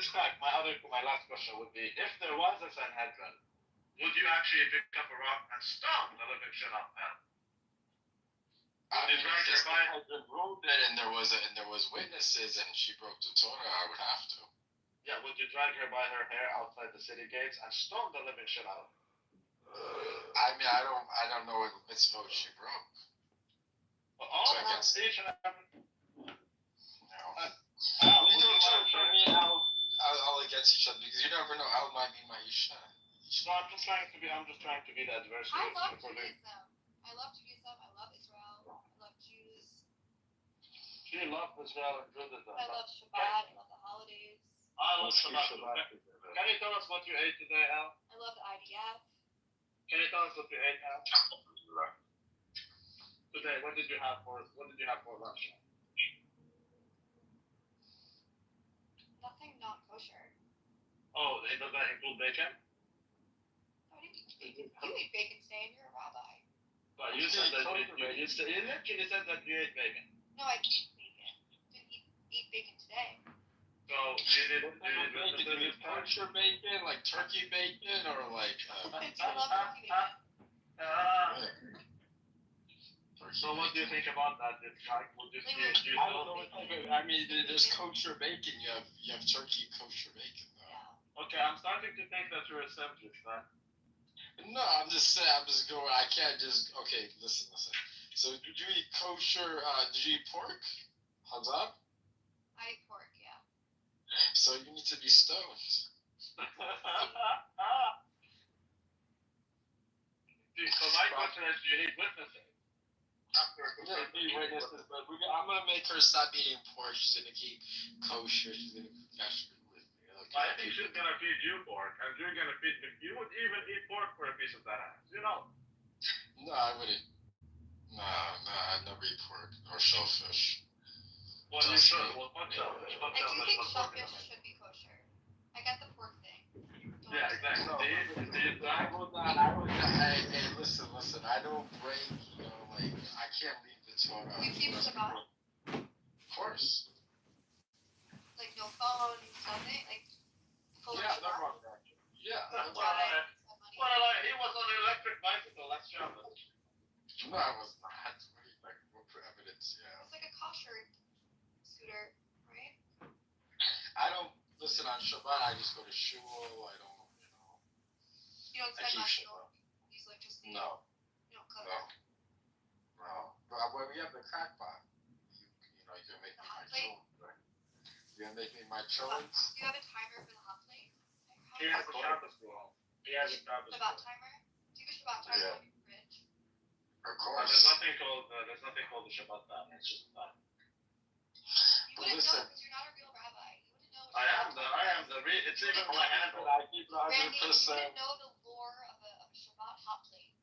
Yitzhak, my last question would be: if there was a Sanhedrin, would you actually pick up a rock and stone the living shit out of him? I mean, if this had been ruled it and there was witnesses and she broke the Torah, I would have to. Yeah, would you drag her by her hair outside the city gates and stone the living shit out of her? I mean, I don't know what mitzvah she broke. Well, all of them, each and every. Show me how against each other, because you never know. Al might be my Isha. No, I'm just trying to be the adversary. I love Judaism. I love Judaism. I love Israel. I love Jews. You love Israel and Judaism. I love Shabbat. I love the holidays. I love Shabbat. Can you tell us what you ate today, Al? I love the IDF. Can you tell us what you ate, Al? Today, what did you have for lunch? Nothing not kosher. Oh, does that include bacon? No, I didn't eat bacon. You eat bacon today, and you're a rabbi. Well, you said that you said that you ate bacon. No, I eat bacon. Didn't eat bacon today. So you did kosher bacon, like turkey bacon, or like? I love turkey bacon. So what do you think about that? It's like, I don't know. I mean, there's kosher bacon. You have turkey kosher bacon. Yeah. Okay, I'm starting to think that you're a centrist, man. No, I'm just saying. I'm just going. I can't just. Okay, listen. So, did you eat kosher? Did you eat pork? Hazab? I eat pork. Yeah. So you need to be stoned. So my question is, do you need witnesses? But I'm gonna make her stop eating pork. She's gonna keep kosher. She's gonna keep vegetable with me. Okay. I think she's gonna feed you pork, and you're gonna feed me. You would even eat pork for a piece of that ass, you know? No, I wouldn't. No, I'd never eat pork or shellfish. Well, you should. Well, fuck shellfish. I do think shellfish should be kosher. I get the pork thing. Yeah, exactly. I would not. Hey, listen. I don't break. Like I can't leave the Torah. You keep Shabbat. Of course. Like no phone, nothing. Like. Yeah, no wrong. Yeah. Well, he was on an electric bicycle. That's Shabbat. No, I was not. What for evidence? Yeah. It's like a kosher scooter, right? I don't listen on Shabbat. I just go to shul. I don't. You don't spend much. You don't use electricity. No. You don't cook. No. But when we have the crack pot, you're gonna make me my children. Right? You're gonna make me my children. Do you have a timer for the hot plate? He has a Shabbat school. He has a Shabbat school. Shabbat timer? Do you have a Shabbat timer on your fridge? Of course. There's nothing called the Shabbat time. It's just that. You wouldn't know because you're not a real rabbi. You wouldn't know. I am the. It's even on my handle. I keep 100%. Randy, you wouldn't know the lore of a Shabbat hot plate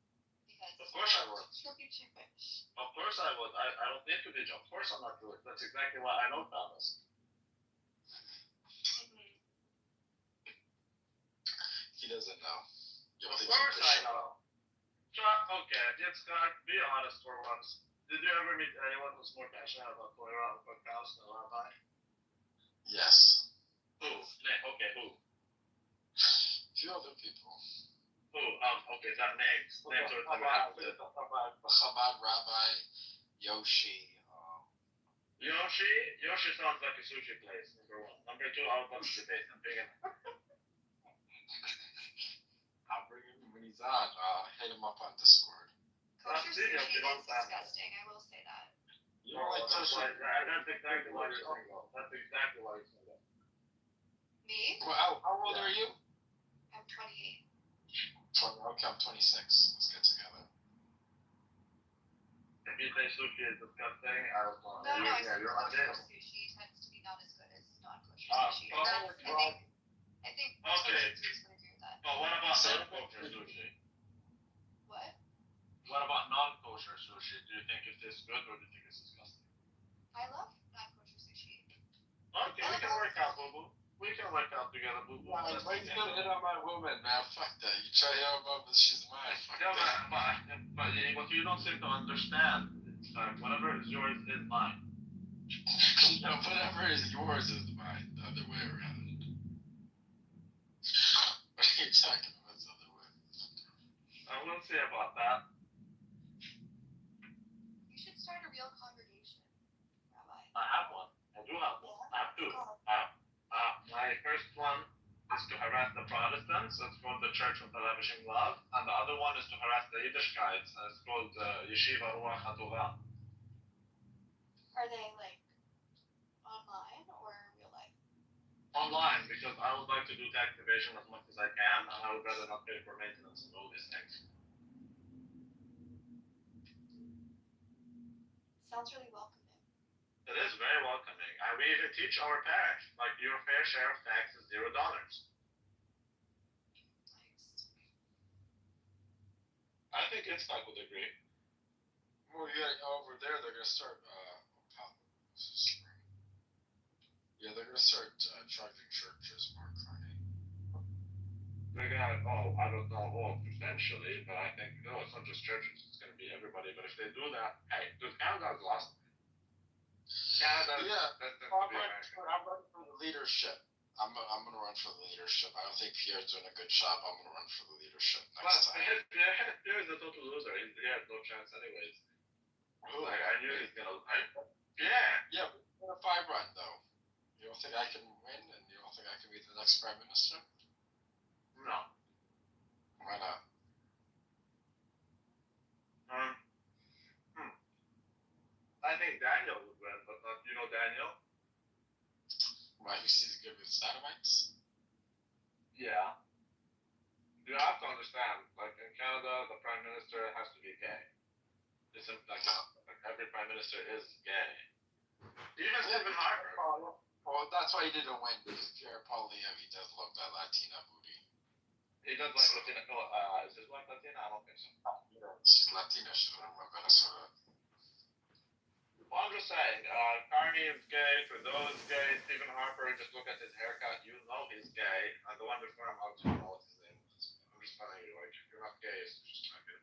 because. Of course I would. Turkey fish. Of course I would. I don't need to be. Of course I'm not doing it. That's exactly why I know Thomas. He doesn't know. Of course I know. Okay, let's be honest for once. Did you ever meet anyone who's more passionate about Torah or podcast than Rabbi? Yes. Who? Okay, who? Few other people. Who? Okay, that names. Names are Chabad Rabbi, Yoshi. Yoshi sounds like a sushi place, number one. Number two, I'll go to the base. I'm big enough. I'll bring him when he's on. Hit him up on Discord. Kosher sushi is disgusting. I will say that. You don't like kosher? That's exactly why you're single. That's exactly why you're single. Me? Well, how old are you? I'm 28. Okay, I'm 26. Let's get together. If you say sushi is disgusting, I don't know. No, I said kosher sushi tends to be not as good as non-kosher sushi. I think okay. Sushi is going to agree with that. But what about non-kosher sushi? What? What about non-kosher sushi? Do you think it tastes good or do you think it's disgusting? I love non-kosher sushi. Okay, we can work out, boo-boo. We can work out together, boo-boo. Why you gonna hit on my woman, man? Fuck that. You try to hit on my woman, she's mine. Fuck yeah, but what you don't seem to understand is that whatever is yours is mine. No, whatever is yours is mine. The other way around. about that. You should start a real congregation, Rabbi. I have one. I do have one. I have two. My first one is to harass the Protestants. It's called the Church of the Lavishing Love. And the other one is to harass the Yiddishkites. And it's called Yeshiva Ruach HaTorah. Are they like online or real life? Online, because I would like to do the activation as much as I can, and I would rather not pay for maintenance and all these things. Sounds really welcoming. It is very welcoming. We even teach our parish, like your fair share of tax is $0. Nice. I think Itzhak would agree. Well, yeah, over there they're gonna start. Yeah, they're gonna start charging churches more money. They're gonna, I don't know, potentially, but I think, no, it's not just churches, it's gonna be everybody. But if they do that, hey, dude, Canada's lost. Canada, Yeah, that's I'm running for the leadership. I'm gonna run for the leadership. I don't think Pierre's doing a good job. I'm gonna run for the leadership next time. Pierre's a total loser. He has no chance anyways. Who? Like, I knew he's gonna, yeah. Yeah, but what if I run though? You don't think I can win, and you don't think I can be the next prime minister? No. Why not? I think Daniel would win, but not, you know Daniel? Why he's good with sodomites? Yeah. You have to understand, like in Canada, the prime minister has to be gay. It's like every prime minister is gay. Even Stephen Harper. Well, that's why he didn't win, because Pierre Poilievre, he does love that Latina booty. He does like Latina. No, is his wife Latina? I don't think so. She's Latina, she's from Venezuela. Well, I'm just saying, Carney is gay. Trudeau is gay. Stephen Harper, just look at his haircut, you know he's gay. And the one before him, I don't know what his name was. I'm just telling you, like, if you're not gay, it's just not good.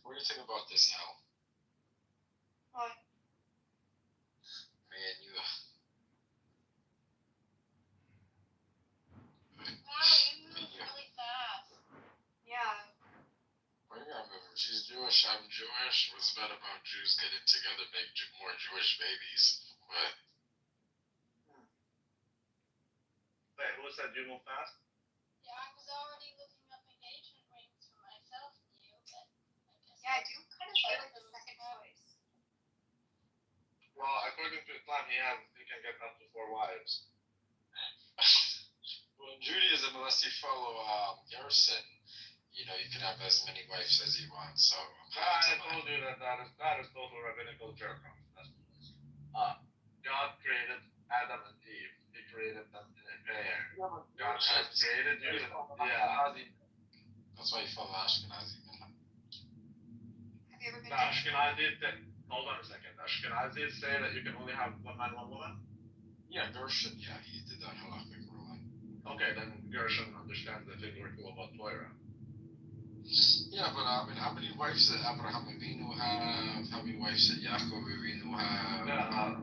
What do you think about this, Hal? What? Man, you. Wow, you moved really fast. Yeah. What do you remember? She's Jewish, I'm Jewish. What's bad about Jews getting together, make more Jewish babies? What? Wait, who said you move fast? Yeah, I was already looking up engagement rings for myself and you, but I guess. Yeah, I do kind of feel like the second choice. Well, according to Islam, he can get up to 4 wives. Well, in Judaism, unless you follow Garrison, you know, you can have as many wives as you want. So I told you that is total rabbinical jerk off. That's what it is. God created Adam and Eve. He created them in a pair. God has created you. Yeah. That's why you follow Ashkenazi. Have you ever been The Ashkenazi hold on a second. Ashkenazis say that you can only have one man, one woman? Yeah, Gershon, yeah, he did that halakhic ruling. Okay, then Gershon understands the thing we're talking about Torah. Yeah, but I mean, how many wives did Abraham Avinu have? How many wives did Yaakov Avinu have? Yeah,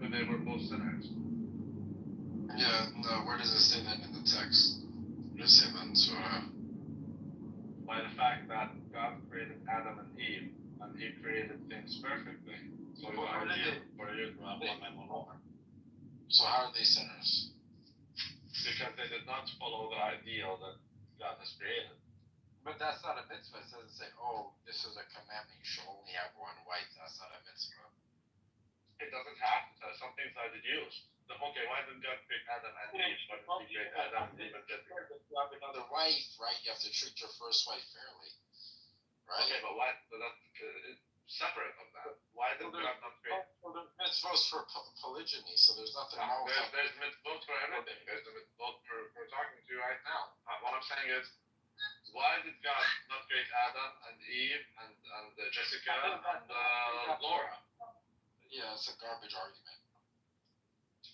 but they were both sinners. Yeah, no, where does it say that in the text? It say that in Surah. By the fact that God created Adam and Eve, and He created things perfectly. So it's ideal for you to have one man, one woman. So how are they sinners? Because they did not follow the ideal that God has created. But that's not a mitzvah. It doesn't say, oh, this is a commandment. You should only have one wife. That's not a mitzvah. It doesn't have to. Some things are deduced. Okay, why didn't God pick Adam and Eve? Why didn't He create Adam and Eve and Jessica? If you have another wife, right, you have to treat your first wife fairly. Right? Okay, but why? But that's separate from that. Why did God not create? Well, there's mitzvahs for polygyny, so there's nothing wrong with that. There's mitzvot for everything. There's the mitzvot we're talking to right now. What I'm saying is, why did God not create Adam and Eve and Jessica and Laura? Yeah, it's a garbage argument.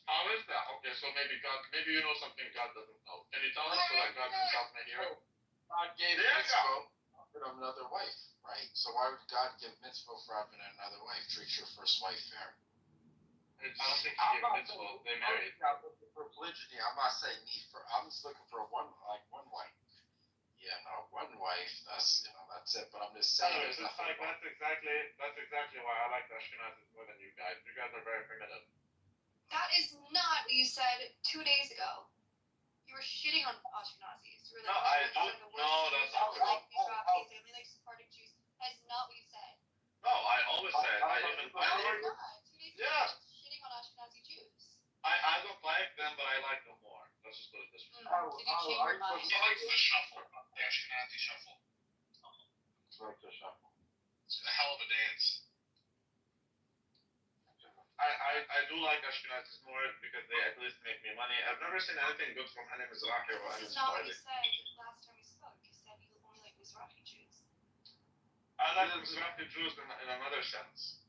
How is that? Okay, so maybe you know something God doesn't know. Can you tell us so that God can help me here? God gave mitzvah for another wife, right? So why would God give mitzvah for having another wife? Treat your first wife fair. I don't think He gave mitzvah. They married. I'm looking for polygyny. I'm not saying I'm just looking for one wife. Yeah, no, one wife. That's that's it. But I'm just saying. Anyways, There's it's like nothing wrong. that's exactly why I like the Ashkenazis more than you guys. You guys are very primitive. That is not what you said 2 days ago. You were shitting on Ashkenazis. You were No, like, I don't. No, that's not true. like Mizrahis, they only like Sephardic Jews. That is not what you said. No, I always say I even No, it's not. 2 days ago, Yeah. you were shitting on Ashkenazi Jews. I don't like them, but I like them more. Let's just put it this way. Did you change your mind? He likes the shuffle, the Ashkenazi shuffle. Like the shuffle. It's a hell of a dance. I do like Ashkenazis more because they at least make me money. I've never seen anything good from any Mizrahi or any This is not what you Sephardi. said last time we spoke. You said you only like Mizrahi Jews. I like Mizrahi Jews in another sense.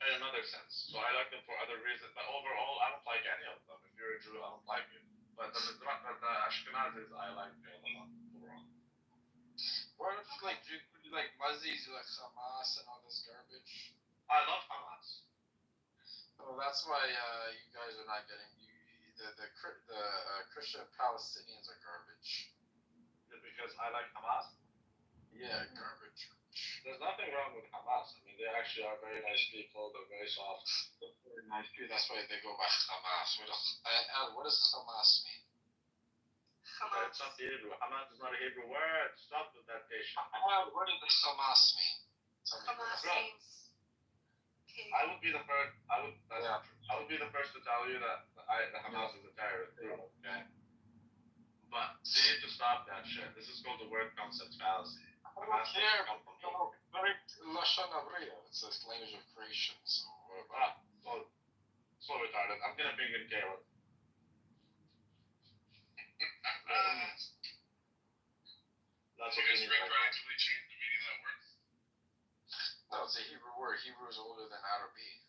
In another sense. So I like them for other reasons. But overall, I don't like any of them. If you're a Jew, I don't like you. But the Ashkenazis, I like them a lot overall. Why don't you like? Do you like Muzzies? You like Hamas and all this garbage? I love Hamas. Well, that's why you guys are not getting the Christian Palestinians are garbage. Just because I like Hamas. Yeah, garbage. There's nothing wrong with Hamas. I mean, they actually are very nice people. They're very soft. They're very nice people. That's why they go by Hamas. What does Hamas mean? It's not Hebrew. Hamas is not a Hebrew word. Stop with that patient. What does the Hamas mean? Tell me Hamas what it means pig. I would be the first. That's Yeah. not true. I would be the first to tell you that the Hamas is a terrorist group. Okay. But they need to stop that shit. This is called the word concept fallacy. I don't care. Very Lashon Abriya. It's a language of creation. So what about? So retarded. I'm gonna bring in Caleb. That's You what guys we need. retroactively changed the meaning of that word? No, it's a Hebrew word. Hebrew is older than Arabic.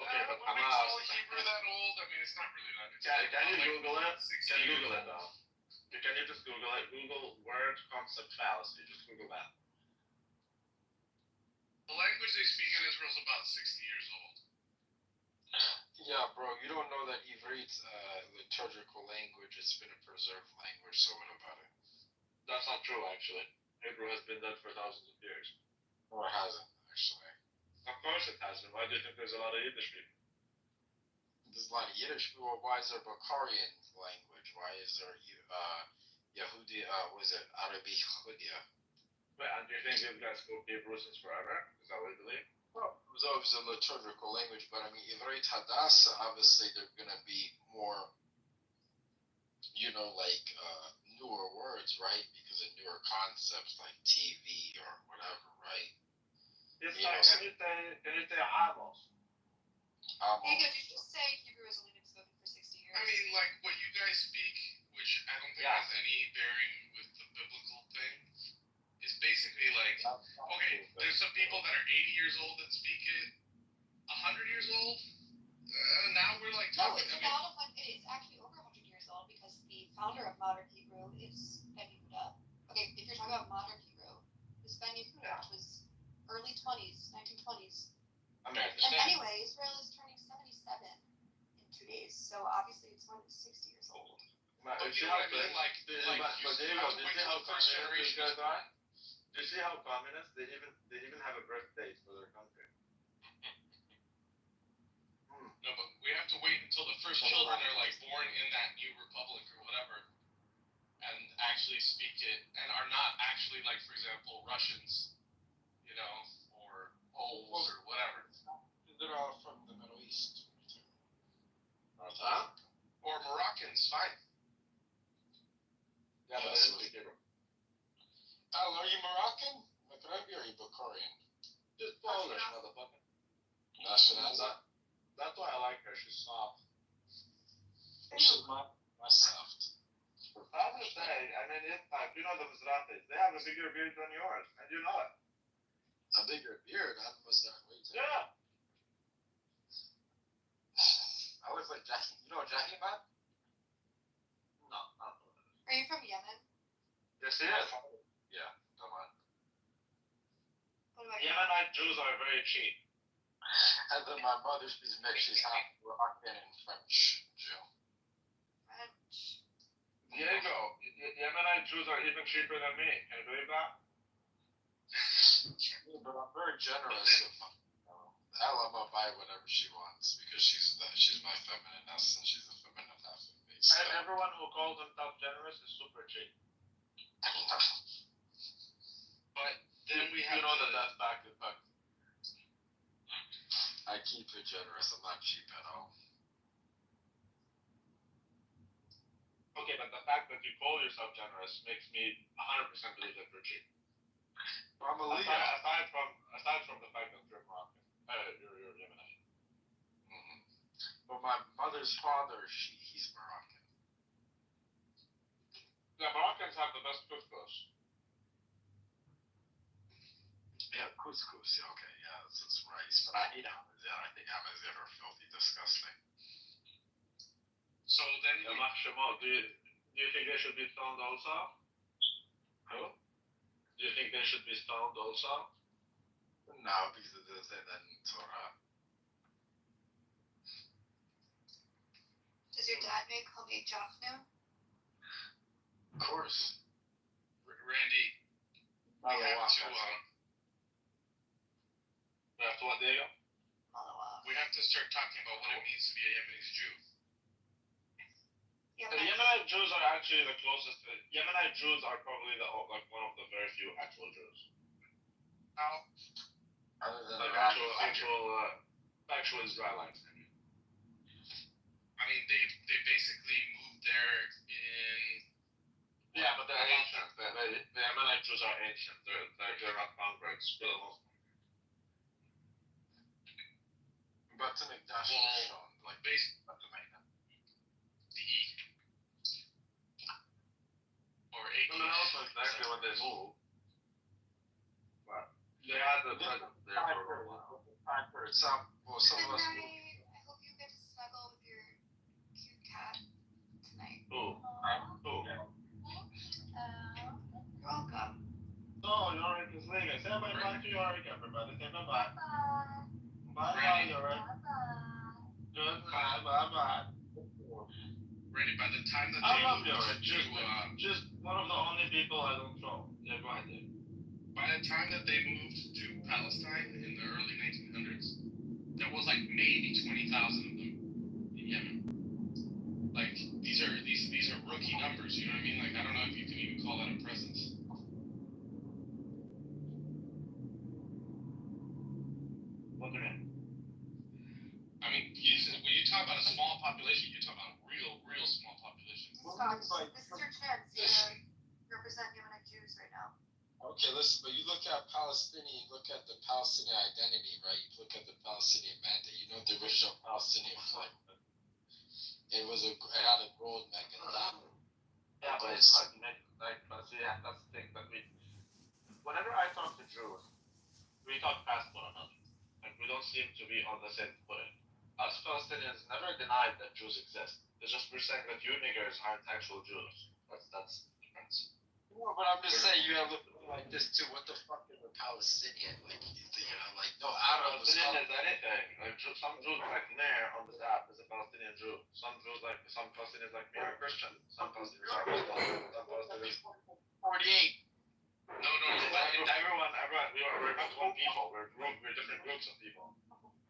Okay, but What makes all Hamas. Hebrew that old? I mean, it's not really that. It's Can you like Google it? 60 Can you years Google it old. though? Can you just Google it? Google word concept fallacy. Just Google that. The language they speak in Israel is about 60 years old. Yeah, bro, you don't know that Ivrit's liturgical language. It's been a preserved language. So what about it? That's not true, actually. Hebrew has been dead for thousands of years. Or it hasn't actually. Of course it has been. Why do you think there's a lot of Yiddish people? There's a lot of Yiddish people. Why is there Bukharian language? Why is there Yehudi? What is it? Arabic Yehudia? Wait, and do you think these guys spoke Hebrew since forever? Is that what you believe? Well, it was always a liturgical language, but I mean, Ivrit Hadassah, obviously, they're going to be more, like newer words, right? Because of newer concepts like TV or whatever, right? It's Yeah, like, can you say Amos? Hey, did you just say Hebrew has only been spoken for 60 years? I mean, like what you guys speak, which I don't think Yeah. has any bearing with the biblical thing, is basically like, okay, there's some people that are 80 years old that speak it, 100 years old. Now we're like No, talking. it's about 100. It's actually over 100 years old because the founder of modern Hebrew is Ben Yehuda. Okay, if you're talking about modern Hebrew, it's Ben Yehuda, which was early 20s, 1920s. I mean, And anyway, Israel is turning 77 in 2 days, so obviously it's more than 60 years old. but But you you know what I have mean? Like but you Diego, have to do you wait see till how the first communist these generation guys is are? born. Do you see how communist they even have a birth date for their country? No, but we have to wait until the first children are like born in that new republic or whatever, and actually speak it, and are not actually like, for example, Russians, or Poles or whatever, They're all from the Middle East. Huh? or Moroccans. Fine. Yeah, but I didn't speak Hebrew. Al, are you Moroccan? Maghreb or are you Bukharian? Just Polish, motherfucker. Nationality? That's why I like her. She's soft. She's my soft. I'm just saying, I mean, it's like, the Mizrahis, they have a bigger beard than yours, and you know it. A bigger beard? I must not wait. Yeah. I look like Jackie. You know Jackie, man? No, not really. Are you from Yemen? Yes, he is. Yeah, come on. What about you? Yemenite Jews are very cheap. And then my mother, she's mixed. She's half Moroccan and French Jew. French. Diego, Yemenite Jews are even cheaper than me. Can you believe that? But I'm very generous with my. Ella buy whatever she wants because she's my feminine essence. She's a feminine half of me. So. And everyone who calls themselves generous is super cheap. But then we have that's back to back. I keep it generous. I'm not cheap at all. Okay, but the fact that you call yourself generous makes me 100% believe that you're cheap. I'm a Leo. Aside from the fact that you're Moroccan. You're Yemenite. Mm-hmm. But my mother's father, he's Moroccan. Yeah, Moroccans have the best couscous. Yeah, couscous. Yeah, okay, yeah, it's rice. But I hate hummus. Yeah, I think hummus are filthy, disgusting. So then Do you think they should be stoned also? Who? Do you think they should be stoned also? No, because it does say that in Torah. Does your dad make homemade jafnu? Of course. Randy, we have to what, Diego? Malawak. we have to start talking about what it means to be a Yemeni Jew. Yeah, The Yemenite Jews are actually the closest. Yemenite Jews are probably one of the very few actual Jews. How? Other than Like actual Israelites. I mean, they basically moved there in. Yeah, but they're ancient. The Yemenite Jews are ancient. They're not converts for the most part. But to make that Well, like basically not to make that. Or I don't know exactly when they moved. But they had the presence there for a while. Some of us. I hope you get to snuggle with your cute cat tonight. Who? You're welcome. No, Yorick is leaving. Say bye-bye to Yorick, everybody. Say bye-bye. Bye-bye, Randy. Yorick. Goodbye, bye-bye. Randy, by the time that I they love moved Yorick. to Just one of the only people I don't troll. Yeah, go ahead, Dave. by the time that they moved to Palestine in the early 1900s, there was like maybe 20,000 of them in Yemen. Like these are rookie numbers. You know what I mean? Like I don't know if you can even call that a presence. What do you mean? I mean, when you talk about a small population, you're talking about real small population. This is your chance to represent Yemenite Jews right now. Okay, listen, but you look at Palestinian, you look at the Palestinian identity, right? You look at the Palestinian mandate. You know what the original Palestinian flag. It had a gold magnet. Yeah, but it's hard to make, but see, yeah, that's the thing. But whenever I talk to Jews, we talk past one another. Like, we don't seem to be on the same footing. Us Palestinians never denied that Jews exist. It's just we're saying that you niggers aren't actual Jews. That's the difference. No, but I'm just saying you have a like this too. What the fuck is a Palestinian? Like, no Arab. Palestinian is anything. Like, some Jews like Nair on this app is a Palestinian Jew. Some Palestinians like me are Christian. Some Palestinians are Muslim. Some Palestinians. 48. No, Everyone, we're not one people. We're different groups of people.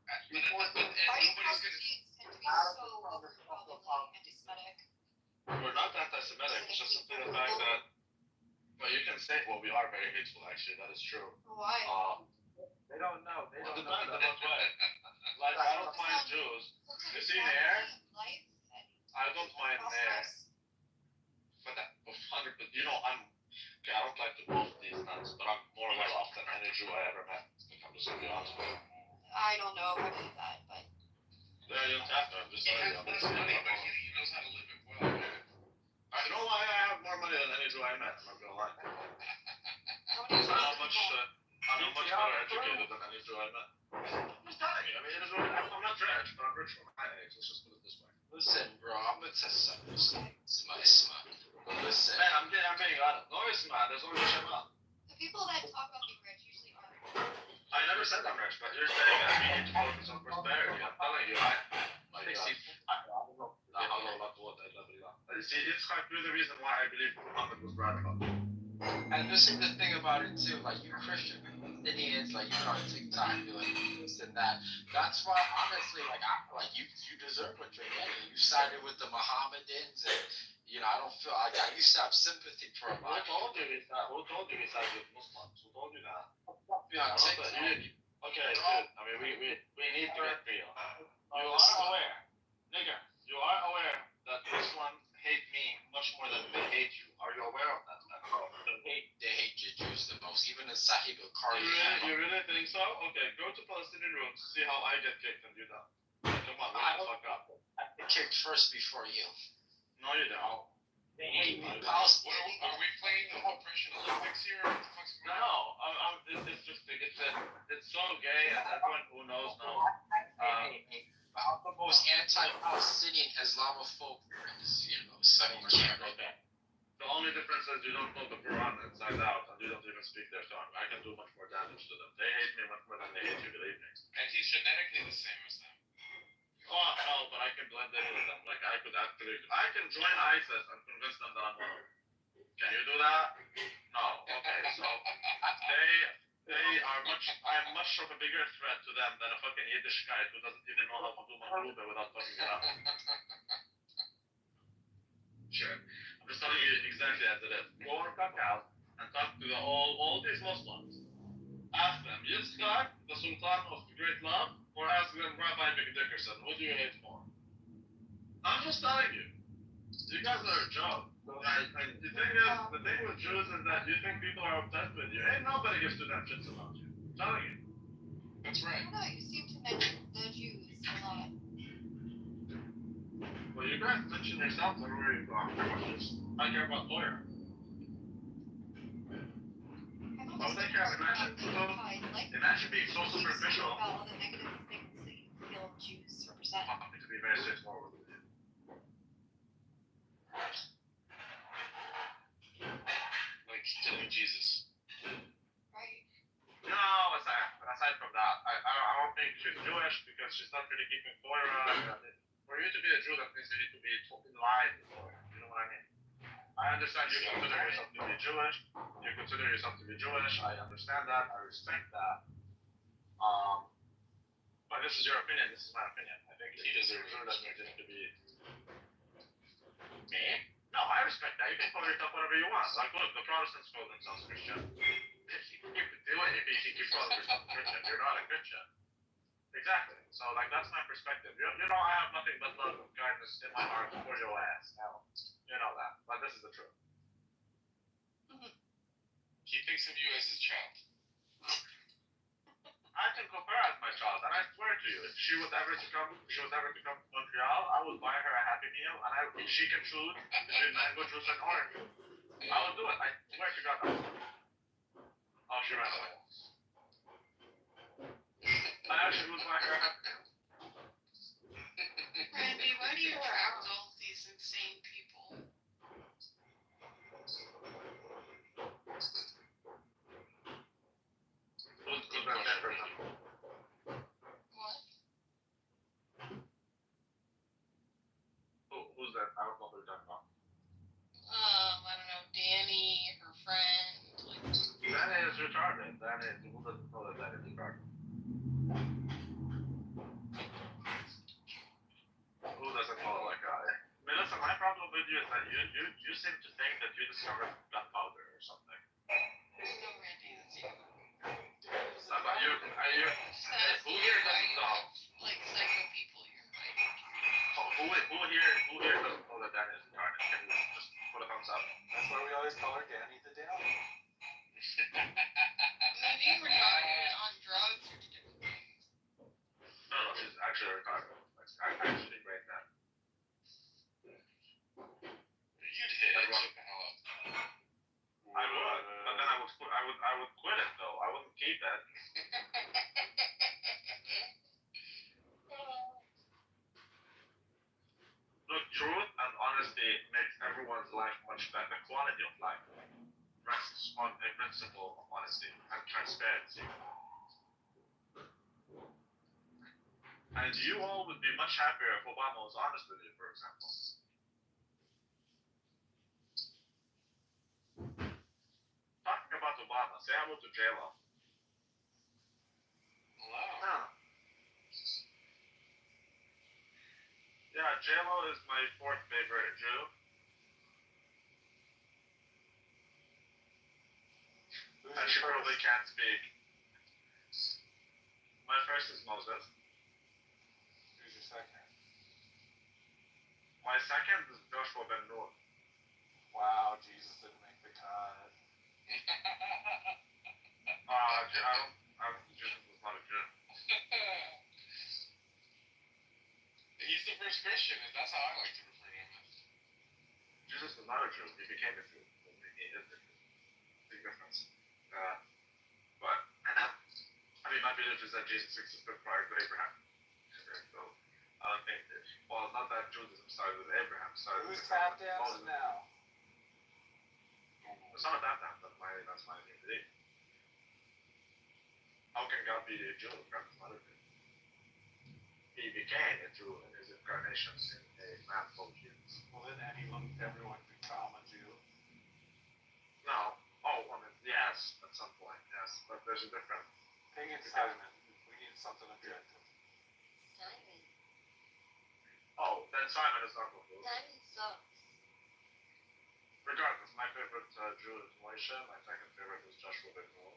Why do Palestinians tend to be so overwhelmingly anti-Semitic? We're not anti-Semitic. It's just simply the fact that. Well, you can say, well, we are very hateful. Actually, that is true. Why? They don't know. They don't know in what way. Like, I don't mind Jews. You see Nair? I don't mind Nair. But that, 100%, you know, okay, I don't like to boast these nuts, but I'm more well off than any Jew I ever met. I'm just gonna be honest with you. I don't know if I believe that, but. Yeah, you don't have to. I'm just he telling has you. less money, but he knows how to live it well. I know why I have more money than any Jew I met. I'm not gonna lie. How many I'm much better educated than any Jew I met. I'm just telling you. I mean, I'm not rich, but I'm rich for my age. Let's just put it this way. Listen, bro, I'm gonna test something. Smart. Listen. Man, I'm being honest. No, it's not. There's only Shema. The people that talk about being rich usually aren't. I never said I'm rich, but you're saying that we need to focus on prosperity. I'm telling you, see, Yitzchak, you're the reason why I believe Muhammad was radical. And this is the thing about it too, like you Christian, Palestinians, like you've been on TikTok, you're like this and that. That's why honestly, like you deserve what you're getting. You sided with the Mohammedans, and I don't feel like I used to have sympathy for a Who lot. told you he sided with Muslims? Who told you that? On TikTok. Okay, dude. I mean, we need to get real. You are aware, nigga. You are aware that Muslims hate me much more than they hate you. Are you aware of that? They hate Jews the most, even in Sahih Bukhari. You really think so? Okay, go to Palestinian rooms, see how I get kicked and you don't. Come on, fuck up. I get kicked first before you. No, you don't. They hate me. Are we playing the whole Christian Olympics here? What the fuck's going on? No, it's so gay, and everyone who knows knows. I'm the most anti-Palestinian Islamophobe there is, so you can't. Okay. The only difference is you don't know the Quran inside out, and you don't even speak their tongue. I can do much more damage to them. They hate me much more than they hate you, believe me. And he's genetically the same as them. Oh, no, but I can blend in with them. Like, I can join ISIS and convince them that I'm Muslim. Can you do that? No. Okay, so I'm much of a bigger threat to them than a fucking Yiddish guy who doesn't even know how to do Maghluba without fucking it up. Sure. I'm just telling you exactly as it is. Go on Kakao and talk to all these Muslims. Ask them, Yitzchak, the Sultan of the Great Love, or ask them Rabbi Dickerson, who do you hate more? I'm just telling you. You guys are a joke. And the thing with Jews is that you think people are obsessed with you. Ain't nobody gives two damn shits about you. I'm telling you. That's I right. don't know, you seem to mention the Jews a lot. Well, you guys mention yourselves everywhere you go. I care about lawyer. I've always been Imagine being so superficial. about all the negative things that you feel Jews represent. I need to be very straightforward with you. Like killing Jesus. Right. No, aside from that, I don't think she's Jewish because she's not really keeping Torah. For you to be a Jew, that means you need to be in line with Torah. You know what I mean? I understand you consider yourself to be Jewish. You consider yourself to be Jewish. I understand that. I respect that. But this is your opinion. This is my opinion. I think he deserves Jew. That means you need to be. Me? No, I respect that. You can call yourself whatever you want. Like, look, the Protestants call themselves Christian. If you keep calling yourself Christian, you're not a Christian. Exactly. So, like, that's my perspective. You know, I have nothing but love and kindness in my heart for your ass. Now, you know that. But this is the truth. He thinks of you as his child. I can compare as my child, and I swear to you, if she was ever to come to Montreal, I would buy her a Happy Meal, and if she can choose between mango juice and orange juice, I would do it. I swear to God. Oh, she ran away. I actually would buy her a Happy Meal. Randy, why do you attract all these insane people? Who's that bad person? What? Who's that? I don't know who you're talking about. I don't know, Danny, her friend, like. That is retarded. Who doesn't know that is retarded? Who doesn't know that guy? I mean, listen, my problem with you is that you seem to think that you discovered gunpowder or something. There's no Randy, that's you. Who here doesn't know? Like psycho people you're inviting. Who here doesn't know that Danny is retarded? Can you just put a thumbs up? That's why we always call her Danny the Downy. Maybe retarded on drugs or different things. No, she's actually retarded. I actually read that. You'd hit it. Shut the hell up. I would, but then I would quit it though. I wouldn't keep it. Look, truth and honesty makes everyone's life much better. The quality of life rests on a principle of honesty and transparency. And you all would be much happier if Obama was honest with you, for example. Talking about Obama, say hello to J-Lo. Hello. Yeah. Yeah, J-Lo is my fourth favorite Jew. Who's And your she probably first? can't speak. My first is Moses. Who's your second? My second is Joshua Ben Nun. Wow, Jesus didn't make the cut. Jesus was not a Jew. He's the first Christian, and that's how I like to refer to him. Jesus was not a Jew. He became a Jew. He is a Jew. Big difference. But I mean, my belief is that Jesus existed prior to Abraham. So I don't think that, well, not that Judaism started with Abraham. Started Who's with tap Moses. dancing now? It's not that time. That's my belief. How can God be a Jew? God is not a Jew. He became a Jew in his incarnation in a man full of Jews. Well, then everyone become a Jew. No. Oh, I mean, yes, at some point, yes. But there's a difference. Pagan Simon. We need something objective. Simon. Oh, then Simon is not Jew. Simon sucks. Regardless, my favorite Jew is Moshe. My second favorite is Joshua Ben Nun.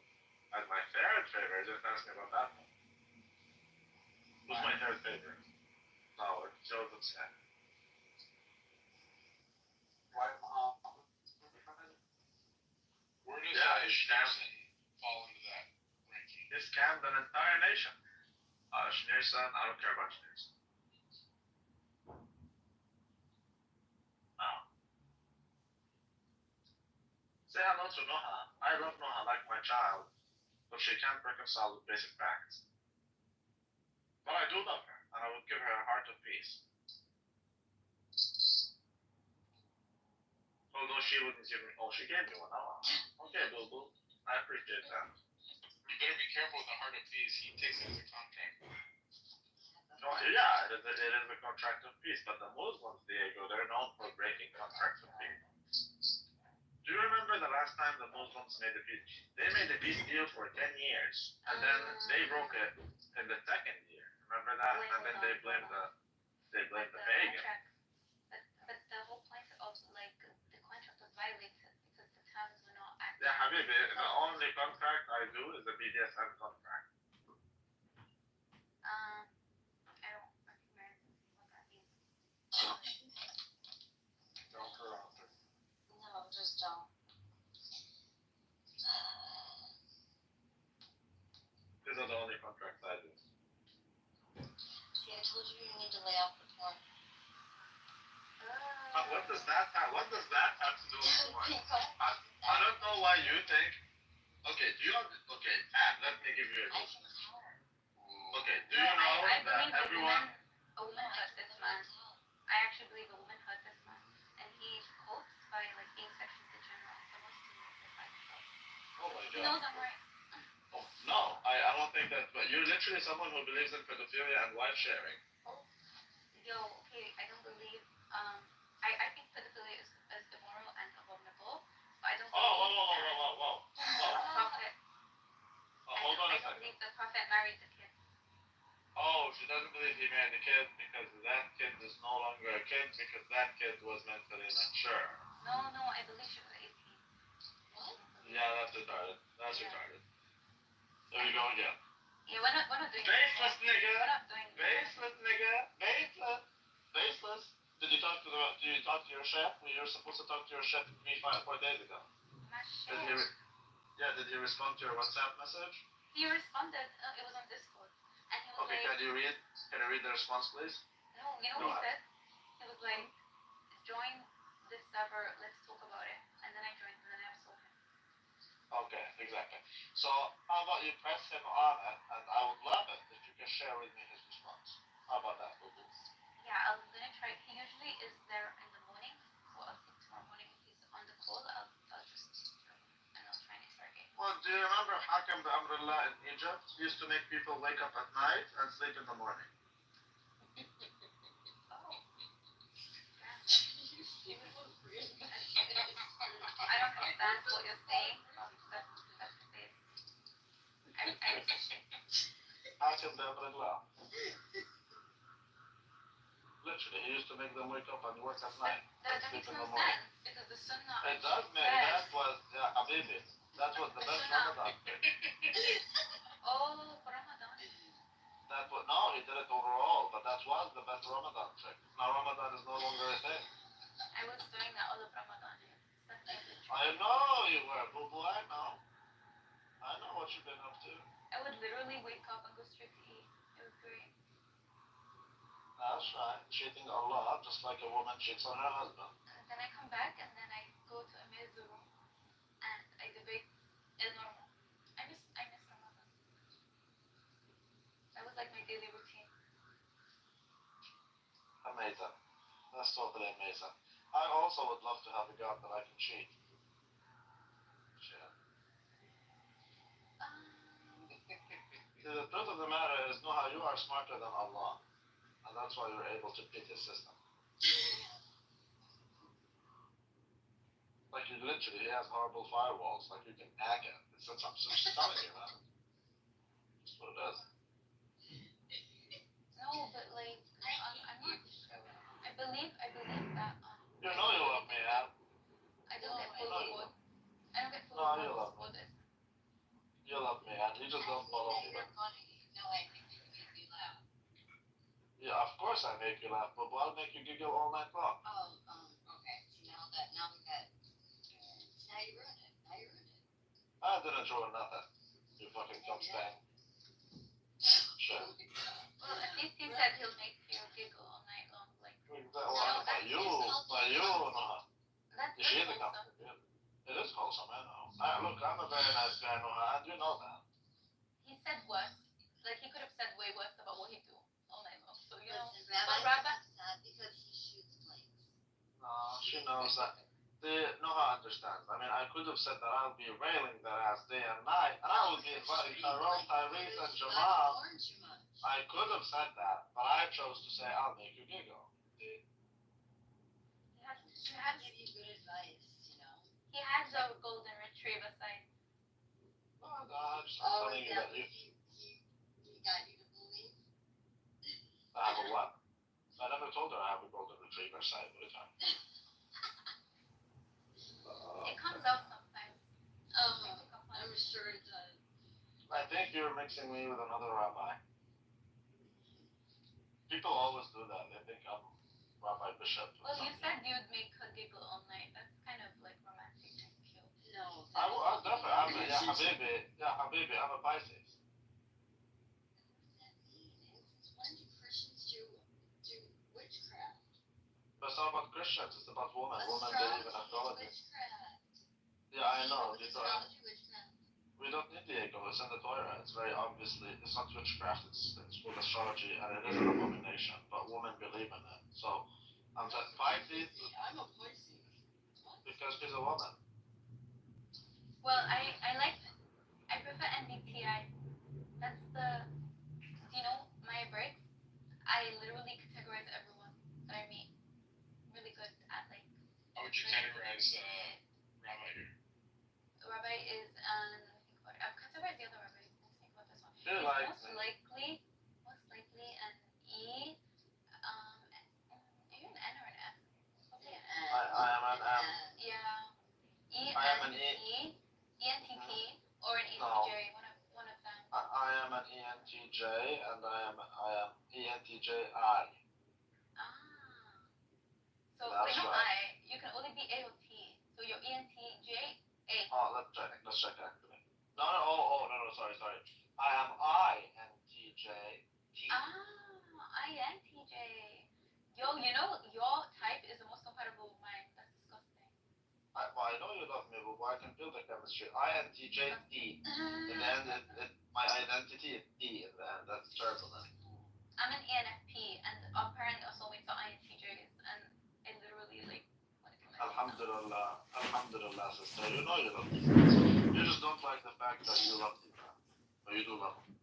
And my third favorite, just ask me about that one. Who's my third favorite? No, it's Joseph Smith. Why Where does Yeah, he's Schneerson fall into that ranking? He scammed an entire nation. Schneerson, I don't care about Schneerson. Oh. Say hello to Noha. I love Noha like my child, but she can't reconcile with basic facts. But I do love her, and I would give her a heart of peace. Although she wouldn't give me, she gave me one. Oh, okay, boo boo. I appreciate that. You better be careful with the heart of peace. He takes it as a contract. Oh, yeah, it is a contract of peace, but the Muslims, Diego, they're known for breaking contracts of peace. Do you remember the last time the Muslims made a peace? They made a peace deal for 10 years, and then they broke it in the second year. Remember that? And then they blamed the pagan. But the whole point of like the contract was violated because the terms were not Yeah, Habibi, the only contract I do is a BDSM contract. I don't recognize what that means. don't corrupt her? No, just don't. These are the only contracts I do. See, I told you you need to lay off the porn. What does that have to do with porn? I don't know why you think. Okay, Anne, let me give you a reason. Okay, do you know I that believe everyone? a woman hurt this man. I actually believe a woman hurt this man, and he quotes by like being sexually degenerate. Supposed to define himself. Oh my He God. knows I'm right. Oh, no, I don't think that. But you're literally someone who believes in pedophilia and wife sharing. Yo, okay, I don't believe. I think pedophilia is immoral and abominable, but I don't believe Whoa. the prophet. Hold on a I don't second. believe the prophet married the kid. Oh, she doesn't believe he married the kid because that kid is no longer a kid because that kid was mentally immature. No, I believe she was 18. What? Yeah, that's retarded. That's Yeah. retarded. There you go again. Yeah, we're not doing Baseless We're nigga. not doing Baseless nigga. Baseless. Did you talk to your chef? You're supposed to talk to your chef 4 days ago. Did he respond to your WhatsApp message? He responded. It was on Discord, and he was Okay, like, can you read the response, please? "No, you know Go what he ahead. said? He was like, join this server. Let's talk about it." And then I joined, and then I saw him. Okay, exactly. So how about you press him on it, and I would love it if you can share with me his response. How about that, boo boo? Yeah, I'm gonna try. He usually is there in the morning, so I'll think tomorrow morning if he's on the call. I'll just and I'll try and extract it. Well, do you remember Hakam the Umbrella in Egypt used to make people wake up at night and sleep in the morning? Oh. I don't understand literally, he used to make them wake up and work at night. That makes Sleep in no the morning. sense because the sunnah. It does make, that was, yeah, Habibi, that was the best Ramadan thing. Oh, for Ramadan. That was, no, he did it overall, but that was the best Ramadan trick. Now Ramadan is no longer a thing. I was doing that all of Ramadan. I know you were, boo boo, I know. I know what you've been up to. I would literally wake up and go straight to eat. It was great. That's right, cheating Allah just like a woman cheats on her husband. And then I come back and then I go to Amir's room and I debate El Normal. I miss Ramadan. That was like my daily routine. Amazing. That's totally amazing. I also would love to have a God that I can cheat. Shit. The truth of the matter is, Noha, you are smarter than Allah. And that's why you're able to beat his system. Like, he literally has horrible firewalls. Like, you can hack it. I'm just telling you, man. That's what it is. No, but like, I'm not sure. I believe that, You know you love me, man. I don't get full reward. I don't get full No, you rewards love for me. this. You love me, man. You just don't follow me. But... No, I think you make me laugh. Yeah, of course I make you laugh, but I'll make you giggle all night long. Oh, okay. See, now we got. Now you ruined it. I didn't ruin nothing. You fucking cum stain. Shit. Well, at least he said he'll make you giggle all night long. Like, By you, Noha. that's You see the wholesome. company. It is wholesome, I know. Look, I'm a very nice guy, Noha, and you know that. He said worse. Like, he could have said way worse about what he do all night long. So, you know, Listen, but Rabbi, Rabbi, it's not because he shoots blanks. No, she knows that. Noha understands. I mean, I could have said that I'll be railing their ass day and night, and I would be inviting Tyrone, Tyrese, and Jamal. I could have said that, but I chose to say I'll make you giggle. he I give you good advice, you know. has a golden retriever side. No, I'm just telling you that you He got you to believe? I have a what? I never told her I have a golden retriever side with her. It comes out sometimes. I'm sure it does. I think you're mixing me with another rabbi. People always do that. They think I'm Rabbi Bishop. Well, you said you'd make her giggle all night. That's kind of like romantic and cute. No. I'm definitely, Habibi, I'm a Pisces. When do Christians do witchcraft? But it's not about Christians, it's about women. Women believe in astrology. Witchcraft. Yeah, I know. Astrology, witchcraft. We don't need the ego, it's in the Torah. It's very obviously, it's not witchcraft, it's with astrology, and it is an abomination, but women believe in it. So, I'm saying Pisces I'm a Pisces. because she's a woman. Well, I prefer MBTI. That's the, you know, my breaks. I literally categorize everyone that I meet. Really good at like. How would you categorize Rabbi here? Rabbi is I've categorized the other rabbi. Let's think about this one. She He's likes most likely an E. Are you an N or an S? Probably an N. I am an M. Yeah. I am an E. ENTP or an No. ENTJ. One of them. I am an ENTJ, and I am ENTJI. Ah. So That's wait, no right. I. You can only be A or T. So you're ENTJ. A. Oh, let's check actually. No, sorry. I am INTJ. T. INTJ. Yo, you know your type is the most compatible with mine. That's disgusting. I know you love me, but I can feel the chemistry. INTJ D. In the end, my identity is D in the end. That's terrible, man. I'm an ENFP, and apparently our soulmates are INTJs, and I literally like want to kill myself. Alhamdulillah, sister. You know you love me. You just don't like the fact that you love me, man. But you do love me.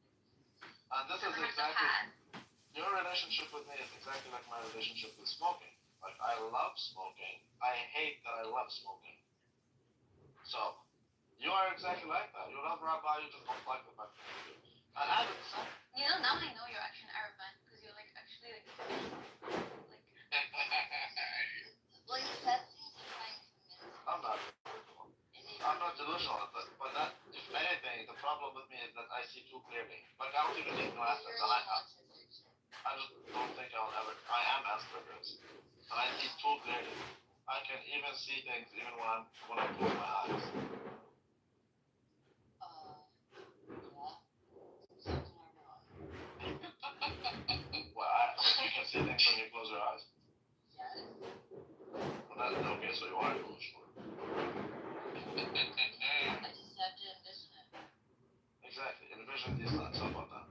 And this is exactly your relationship with me is exactly like my relationship with smoking. Like I love smoking. I hate that I love smoking. So you are exactly like that. You love Rabbi, you just don't like the fact that you do. And I do the same. You know, now I know you're actually an Arab man because you're like actually like delusional, but that, if anything, the problem with me is that I see too clearly. Like, I don't even need glasses, and I just don't think I'll ever. I am Asperger's, and I see too clearly. I can even see things even when I close my eyes. Well, you can see things when you close your eyes. Well, that's okay, so you are delusional. Exactly, envision these thoughts. How about that?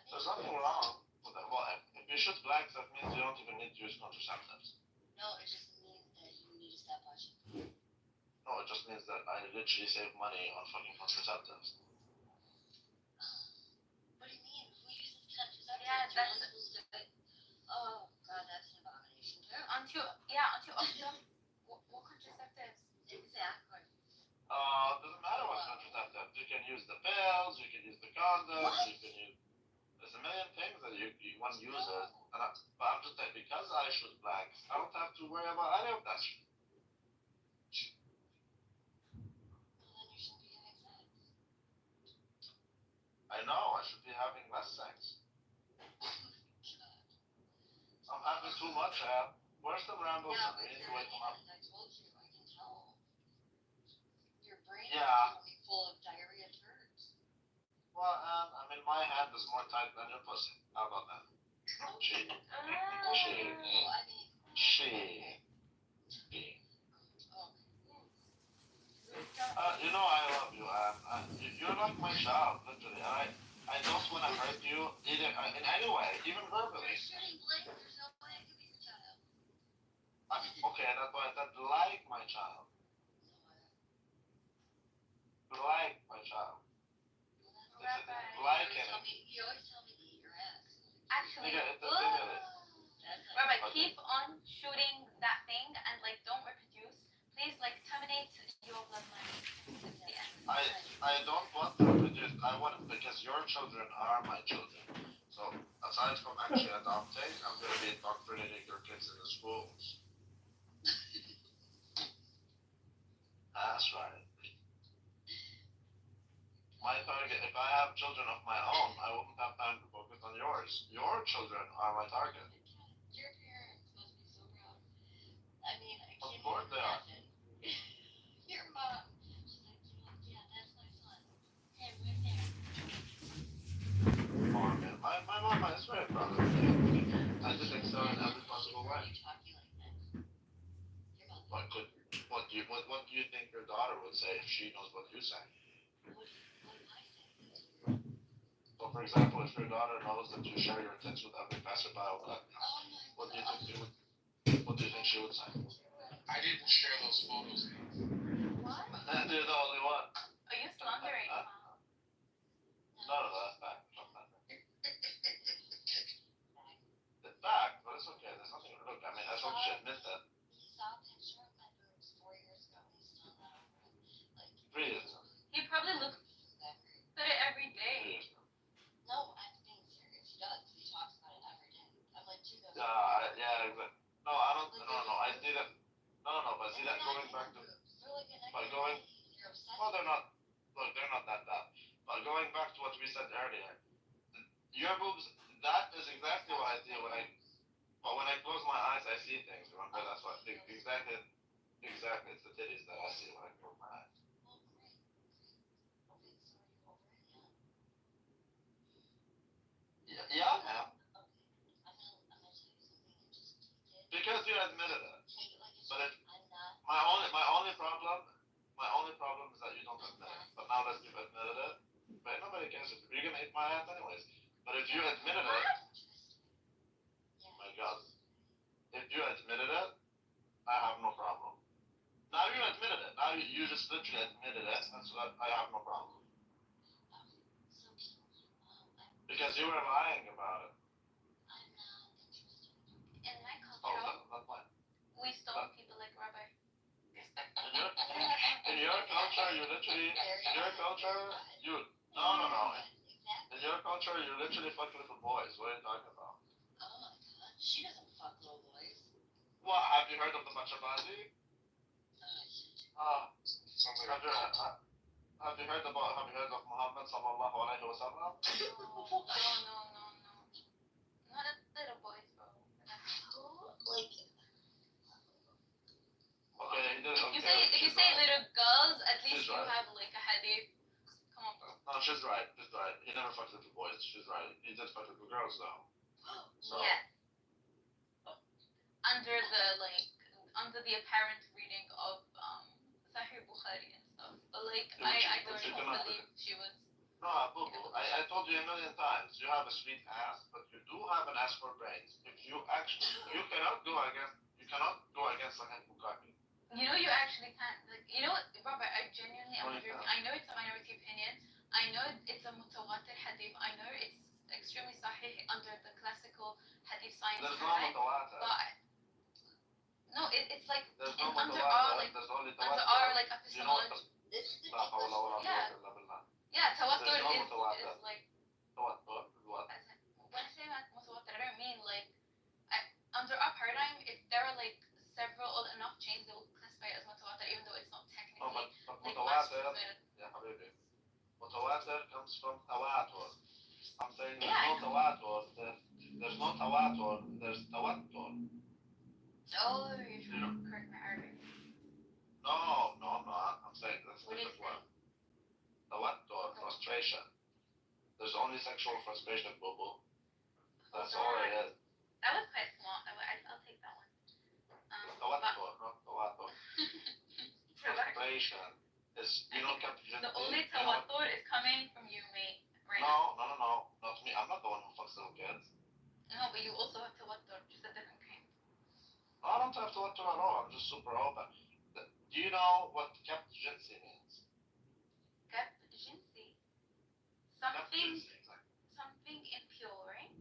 There's nothing wrong with that. Well, if you shoot blanks, that means you don't even need to use contraceptives. No, it just means that I literally save money on fucking contraceptives. What do you mean? Who uses contraceptives? Yeah, that's Oh god, that's an abomination too. aren't you off them? What contraceptives? Exactly. Doesn't matter what contraceptive. You can use the pills, you can use the condoms, you can use. There's a million things that you one uses. But I'm just saying, because I shoot blanks, I don't have to worry about any of that shit. Well, then you shouldn't be having sex. I know, I should be having less sex. I'm having too much, where's the rambles? Yeah, I but need to you're wake them up. I told you, I can tell. Your brain Yeah. is probably full of diarrhea turds. Well, I mean, my hand is more tight than your pussy. How about that? She. Well, I mean, She. oh, You know I love you, you're like my child, literally. I don't want to hurt you either in any way, even verbally. you're shooting blanks, there's no way I could be your child. Okay, that's why I said like my child. Like my child. Like it. You always tell me to eat your ass. Actually, Nigga, it's a thing of it. Rabbi, keep on shooting that thing and like don't reproduce. Please like terminate your bloodline. Yeah. I don't want to reproduce. I want it because your children are my children. So aside from actually adopting, I'm gonna be indoctrinating your kids in the schools. That's right. My target, if I have children of my own, I wouldn't have time to focus on yours. Your children are my target. Your parents must be so proud. I mean, I Of can't course even they are. imagine. Your mom, she's like, yeah, that's my son. Him right there. Oh, man. My mama is very proud of me. I just excel in every possible way. Talking like that. Your mom. What do you think your daughter would say if she knows what you say? What do I say? So, for example, if your daughter knows that you share your tits with every passerby, what do you think she would say? I didn't share those photos. What? You're the only one. Are you slandering? No, that's back. It's back, but it's okay. There's nothing to look. I mean, I hope she admit that. He saw a picture of my boobs 4 years ago and he's still not over it. Like, 3 years ago. He probably looks at it every 3 day. years ago. no, I'm being serious. He does. He talks about it every day. I'm like, dude, those Yeah, exactly. No, I don't. No. I see that. No. But see that going back to. But going. Well, they're not. Look, they're not that bad. But going back to what we said earlier, your boobs. That is exactly what I see when I. But when I close my eyes, I see things. Remember, that's what. Exactly. It's the titties that I see when I close my eyes. Yeah, man. Because you admitted it. But my only problem is that you don't admit it. But now that you've admitted it, but nobody cares if you're gonna eat my ass anyways. But if you admitted it, my God, if you admitted it, I have no problem. Now you admitted it. Now you just literally admitted it, and so I have no problem. Because you were lying about it. In my Oh, culture, that's fine. we stone people like Rabbi. In your culture, you literally, in your culture, you, no. In your culture, you literally fuck little boys. What are you talking about? Oh my god. She doesn't fuck little boys. What? Have you heard of the Machabadi? Sounds like Have you heard of Muhammad sallallahu alaihi wasallam? No. Not a little boys, bro. Like, Okay, If you say little girls, at least She's you right. have like a hadith. Come on, bro. No, she's right. He never fucked little boys. She's right. He did fuck little girls though. So Yes. Under the apparent reading of Sahih Bukhari and stuff. But like I don't believe she was. no, boo boo. I told you a million times. You have a sweet ass, but you do have an ass for brains. If you actually, you cannot go against Sahih Bukhari. You know you actually can't. Like, you know what, Robert, I genuinely am wondering. I know it's a minority opinion. I know it's a mutawatir hadith. I know it's extremely sahih under the classical hadith science There's no paradigm. mutawatir. But no, it's like There's no under mutawatir. our like There's only under tawatur. our like You know what epistemology. this is La hawla wa la Yeah. quwwata illa billah. Yeah, tawatur There's no is mutawatir. like. Tawatur. What? When I say mutawatir, I don't mean like under our paradigm. If there are like several or enough chains, they will classify it as mutawatir, even though it's not No, technically but like mutawatir, transmitted. ya habibi. Mutawatir comes from tawatur. I'm saying there's Yeah, I no tawatur. There's no tawatur. There's tawattur. Oh, you're trying to correct my Arabic. No, I'm not. I'm saying that's a What is different it? word. Tawattur, frustration. There's only sexual frustration, boo boo. That's all it is. That was quite smart. I'll take that one. Tawattur, not tawattur. Frustration is, you know, The only tawatur is coming from you, mate. Right No, not me. I'm not the one who fucks little kids. now. No, but you also have tawatur, just a different kind. No, I don't have tawattur at all. I'm just super open. Do you know what kept jinsi means? Gap jinsi. Kept Something jinsi, exactly. something impure, right?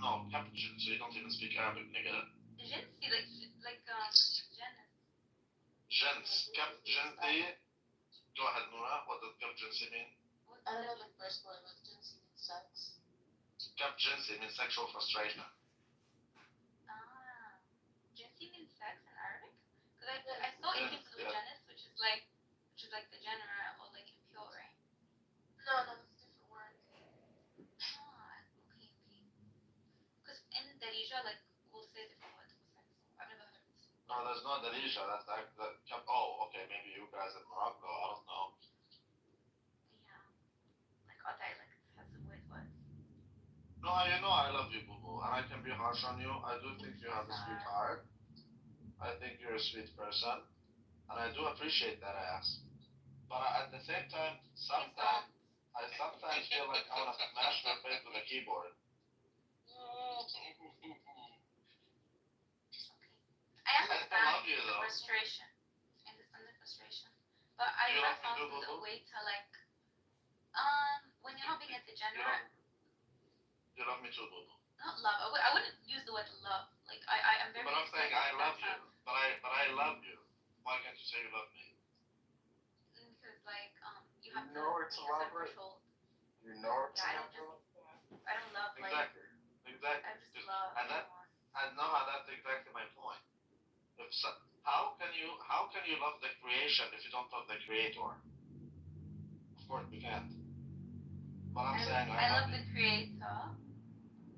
No, kept jinsi. You don't even speak Arabic, nigga. Jinsi, like genus. Jins. Kept jinsi. Go ahead, Nura. What does kept jinsi mean? What's I don't know the the first one was just sex. Kept jinsi means sexual frustration. jinsi means sex in Arabic? Because I thought it came from the genus, which is like the genera or like impure, right? No, that's a different word. Okay. Because in Darija, like we'll say different words for sex. I've never heard it. No, there's no Darija. That's like the kept. Oh, okay. Maybe you guys in Morocco. I don't know. Yeah. Like our dialect has some weird words. No, you know I love you, boo boo, and I can be harsh on you. I do think you have a sweet heart. I think you're a sweet person, and I do appreciate that ass. But at the same time, sometimes I feel like I want to smash your face with a keyboard. Okay. I I understand love you the though. frustration. I understand the frustration. But I You have love me found too, a boo-boo? way to like when you're not being a degenerate, You love me too, boo boo. not love. I wouldn't use the word love. Like I am very But I'm saying excited I love about you. that. But I love you. Why can't you say you love me? Because like you have You know to it's meet a love, certain right? threshold. You know it's Yeah, I not don't I don't love like Exactly. I just love And that- everyone. And no, that's exactly my point. How can you love the creation if you don't love the creator? Of course you can't. But I'm saying I love you. the creator.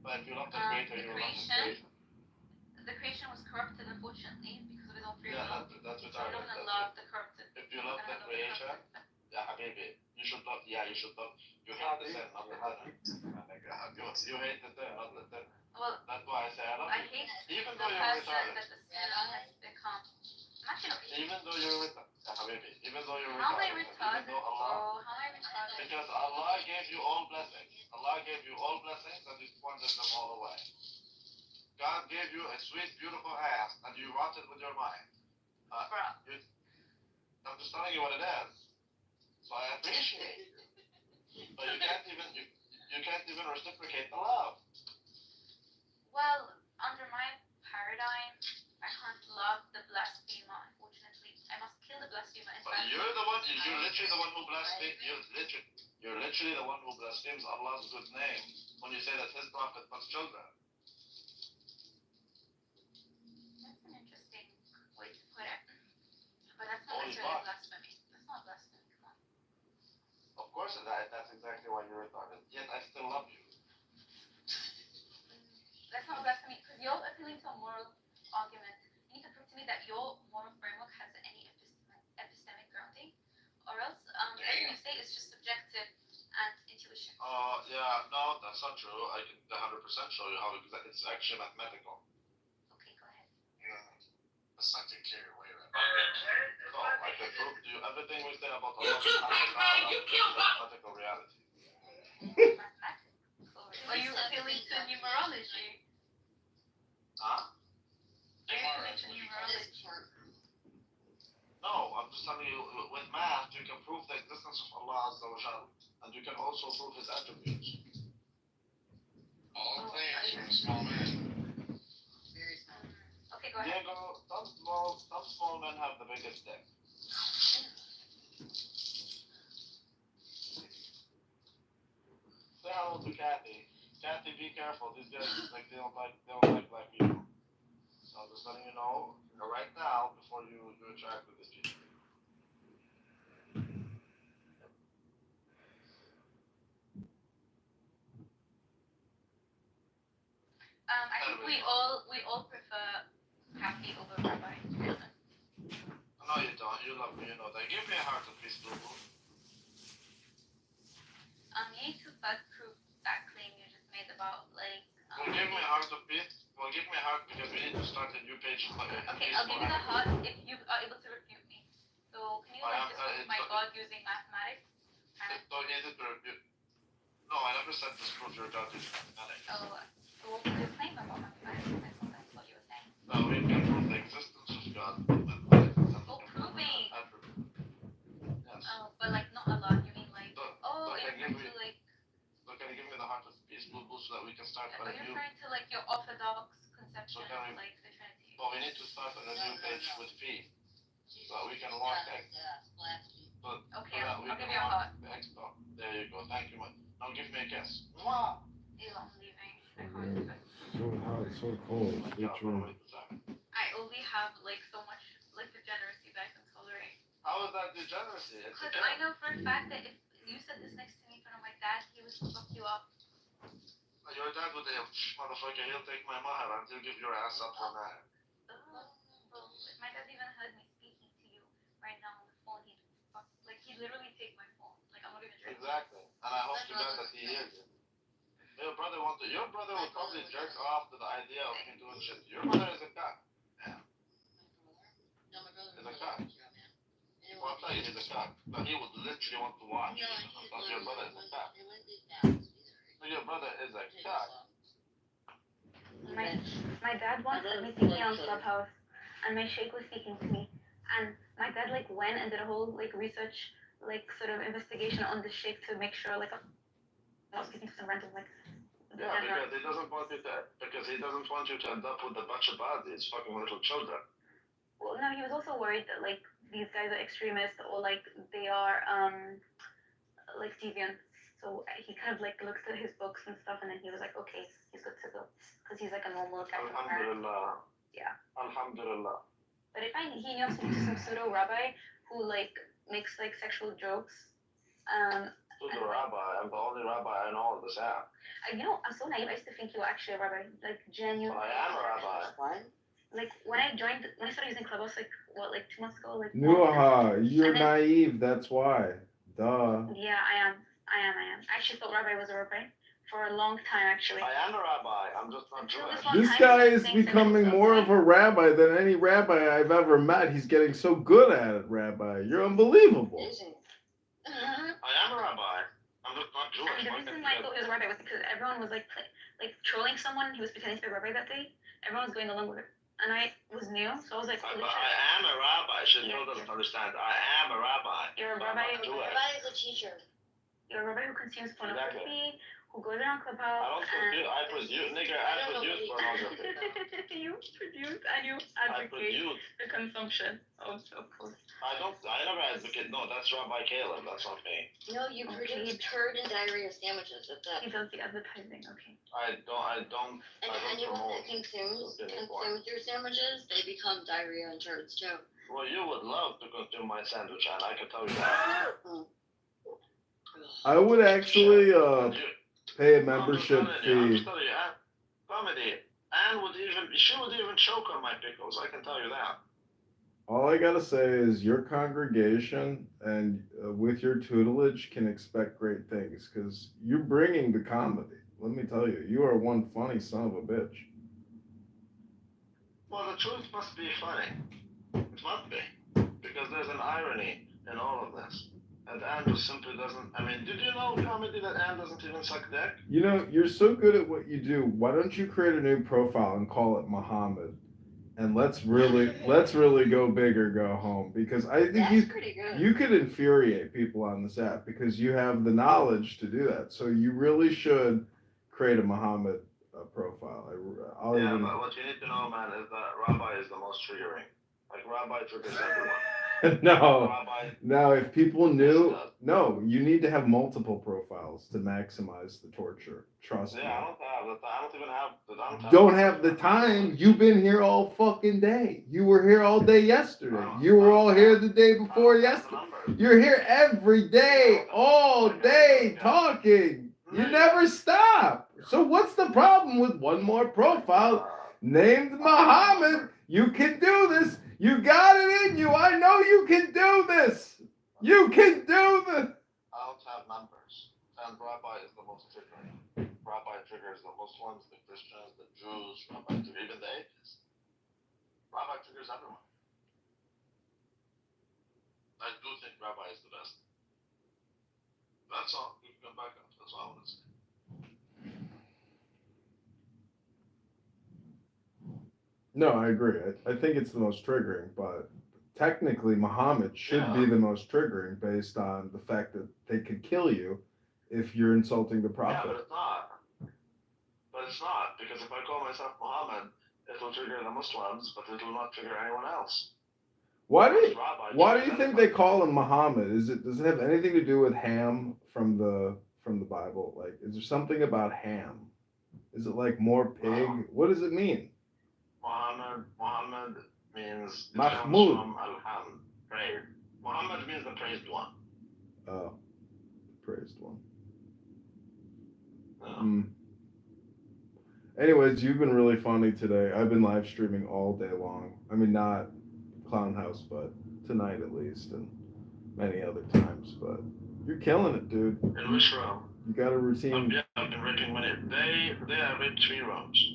But if you love the the creator, you love the creation. creation. The creation was corrupted, unfortunately, because of his own free Yeah, will. that's So I'm not retarded. gonna love the corrupted. If you I'm love gonna the love creation, corrupted. yeah, habibi, you should love. You hate the sin, not the sinner. You hate the sin, not the sinner. Well, That's why I say I love I you. hate Even the though you're person retarded. that the sinner has become. I'm actually not hating. Even though you're retarded. Yeah, habibi, even though you're How am I retarded. retarded, Even though Allah. bro? How am I retarded? Because Allah gave you all blessings. Allah gave you all blessings and you squandered them all away. God gave you a sweet, beautiful ass and you rotted with your mind. Bro. I'm just telling you what it is. So I appreciate you. But you can't even reciprocate the love. Well, under my paradigm, I can't love the blasphemer, unfortunately. I must kill the blasphemer. In But fact, you're literally the one who blasphemes. You're literally the one who blasphemes Allah's good name when you say that His prophet fucks children. But that's not Holy necessarily fuck. blasphemy. That's not blasphemy. Come on. Of course, that's exactly why you're retarded. Yet I still love you. That's not blasphemy because you're appealing to a moral argument. You need to prove to me that your moral framework has any epistemic grounding, or else everything you say is just subjective and intuition. Yeah, no, that's not true. I can 100% show you how it's actually mathematical. Okay, go ahead. Let's not get carried away, right? No, I can prove to you everything we say about Allah subhanahu wa ta'ala is mathematical reality. Mathematical. Are you appealing to numerology? Huh? Are you appealing to numerology? No, I'm just telling you, with math, you can prove the existence of Allah Azza wa Jal, and you can also prove His attributes. All I'm saying is from a small man. Okay, go ahead. Diego, some small men have the biggest dick. Say hello to Kathy. Kathy, be careful. These guys, like, they don't like black people. So I'm just letting you know right now before you interact with these people. I think we all prefer Kathy over Rabbi, to be honest. No, you don't. You love me. You know that. Give me a heart of peace, boo boo. You need to first prove that claim you just made about like. Well, give me a heart of peace. Well, give me a heart because we need to start a new page. Okay, I'll give you the heart if you are able to refute me. So can you like disprove my God using mathematics? So is it to refute? No, I never said disprove your God using mathematics. Oh, so what was your claim about mathematics? I thought that's what you were saying. No, we can prove the existence of God with mathematics. Oh, proving. Yes. Oh, but like not a lot. You mean like So you're trying to like. So can you give me the heart of peace, boo boo, so that we can start on Are a you new? trying to like your orthodox conception So can we- of like the Trinity? Well, we need to start on a new page with fee, so that we can walk next. Okay, I'll give you a heart. There you go. Thank you, man. Now give me a kiss. Mwah! Ew, I'm leaving. I can't do it. So hot, so cold. Oh my Sweet God, dream. what a waste of time. I only have like so much like degeneracy that I can tolerate. How is that degeneracy? It's a Because I know for a fact that if you said this next to me in front of my dad, he would fuck you up. Your dad would have, motherfucker, he'll take my mahar and he'll give your ass up for that. Well, if my dad even heard me speaking to you right now on the phone, he'd literally take my phone. Like I'm not even joking. Exactly. And I hope to God that he hears it. Your brother would probably jerk off to the idea of me doing shit. Your brother is a cock. Yeah. He's a cock. Well, I'll tell you, he's a cock. But he would literally want to watch. But your brother is a cock. Your brother is a cock. My dad once let me speaking on Clubhouse, and my sheikh was speaking to me, and my dad like went and did a whole like research, like sort of investigation on the sheikh to make sure like I was speaking to some random like. Yeah, because he doesn't want you to end up with a bunch of bodies, fucking little children. Well, no, he was also worried that like these guys are extremists or like they are like deviants. So he kind of like looked at his books and stuff, and then he was like, okay, he's good to go, because he's like a normal guy. Alhamdulillah. Yeah. Alhamdulillah. But if he knew some pseudo rabbi who like makes like sexual jokes. Pseudo rabbi. I'm the only rabbi I know on this app. You know, I'm so naive. I used to think you were actually a rabbi, like genuine. But I am a rabbi. What? Like when I started using Clubhouse, like 2 months ago, like. Nuha, you're naive. That's why. Duh. Yeah, I am. I actually thought rabbi was a rabbi for a long time, actually. I am a rabbi. I'm just not Jewish. This guy is becoming more of a rabbi than any rabbi I've ever met. He's getting so good at it, rabbi. You're unbelievable. I am a rabbi. I'm just not Jewish. And the reason why I thought he was a rabbi was because everyone was like trolling someone. He was pretending to be a rabbi that day. Everyone was going along with it. And I was new, so I was like, I am a rabbi. She still doesn't understand. I am a rabbi. You're a rabbi. A rabbi is a teacher. You're a rabbi who consumes pornography, who goes around Clubhouse. I don't produce. I produce, nigga. I produce pornography. You produce and you advocate the consumption of course. I never advocate. No, that's Rabbi Caleb. That's not me. No, you produce turd and diarrhea sandwiches. That's it. He does the advertising. Okay. I don't. And anyone that consumes your sandwiches, they become diarrhea and turds too. Well, you would love to consume my sandwich, and I can tell you that. I would actually pay a I'm membership just fee. telling you, comedy. She would even choke on my pickles. I can tell you that. All I gotta say is your congregation and with your tutelage can expect great things because you're bringing the comedy. Let me tell you, you are one funny son of a bitch. Well, the truth must be funny. It must be. Because there's an irony in all of this. And Anne just simply doesn't. I mean, did you know comedy that Anne doesn't even suck dick? You know, you're so good at what you do. Why don't you create a new profile and call it Muhammad? And let's really go big or go home because I think That's pretty good. you could infuriate people on this app because you have the knowledge to do that. So you really should create a Muhammad profile. I'll Yeah, even... but what you need to know, man, is that Rabbi is the most triggering. Like, Rabbi triggers everyone. No, if people knew, no, you need to have multiple profiles to maximize the torture. Trust me. Yeah, I don't even have. Don't have the time. You've been here all fucking day. You were here all day yesterday. You were all here the day before yesterday. You're here every day, all day talking. You never stop. So what's the problem with one more profile named Muhammad? You can do this. You got it in you. I know you can do this. You can do this. I don't have numbers. And Rabbi is the most triggering. Rabbi triggers the Muslims, the Christians, the Jews, Rabbi triggers even the atheists. Rabbi triggers everyone. I do think Rabbi is the best. That's all. You can come back up. That's all I want to say. No, I agree. I think it's the most triggering, but technically Muhammad should be the most triggering based on the fact that they could kill you if you're insulting the prophet. Yeah, but it's not. But it's not, because if I call myself Muhammad, it will trigger the Muslims, but it will not trigger anyone else. Why do you think they call him Muhammad? Does it have anything to do with ham from the Bible? Like, is there something about ham? Is it like more pig? What does it mean? Muhammad means Mahmoud. from Al-Hamd, praise. Muhammad means the praised one. Oh, praised one. Anyways, you've been really funny today. I've been live streaming all day long. I mean, not Clown House, but tonight at least, and many other times. But you're killing it, dude. In which room? You got a routine. Yeah, I've been raping money. They have raped 3 rooms.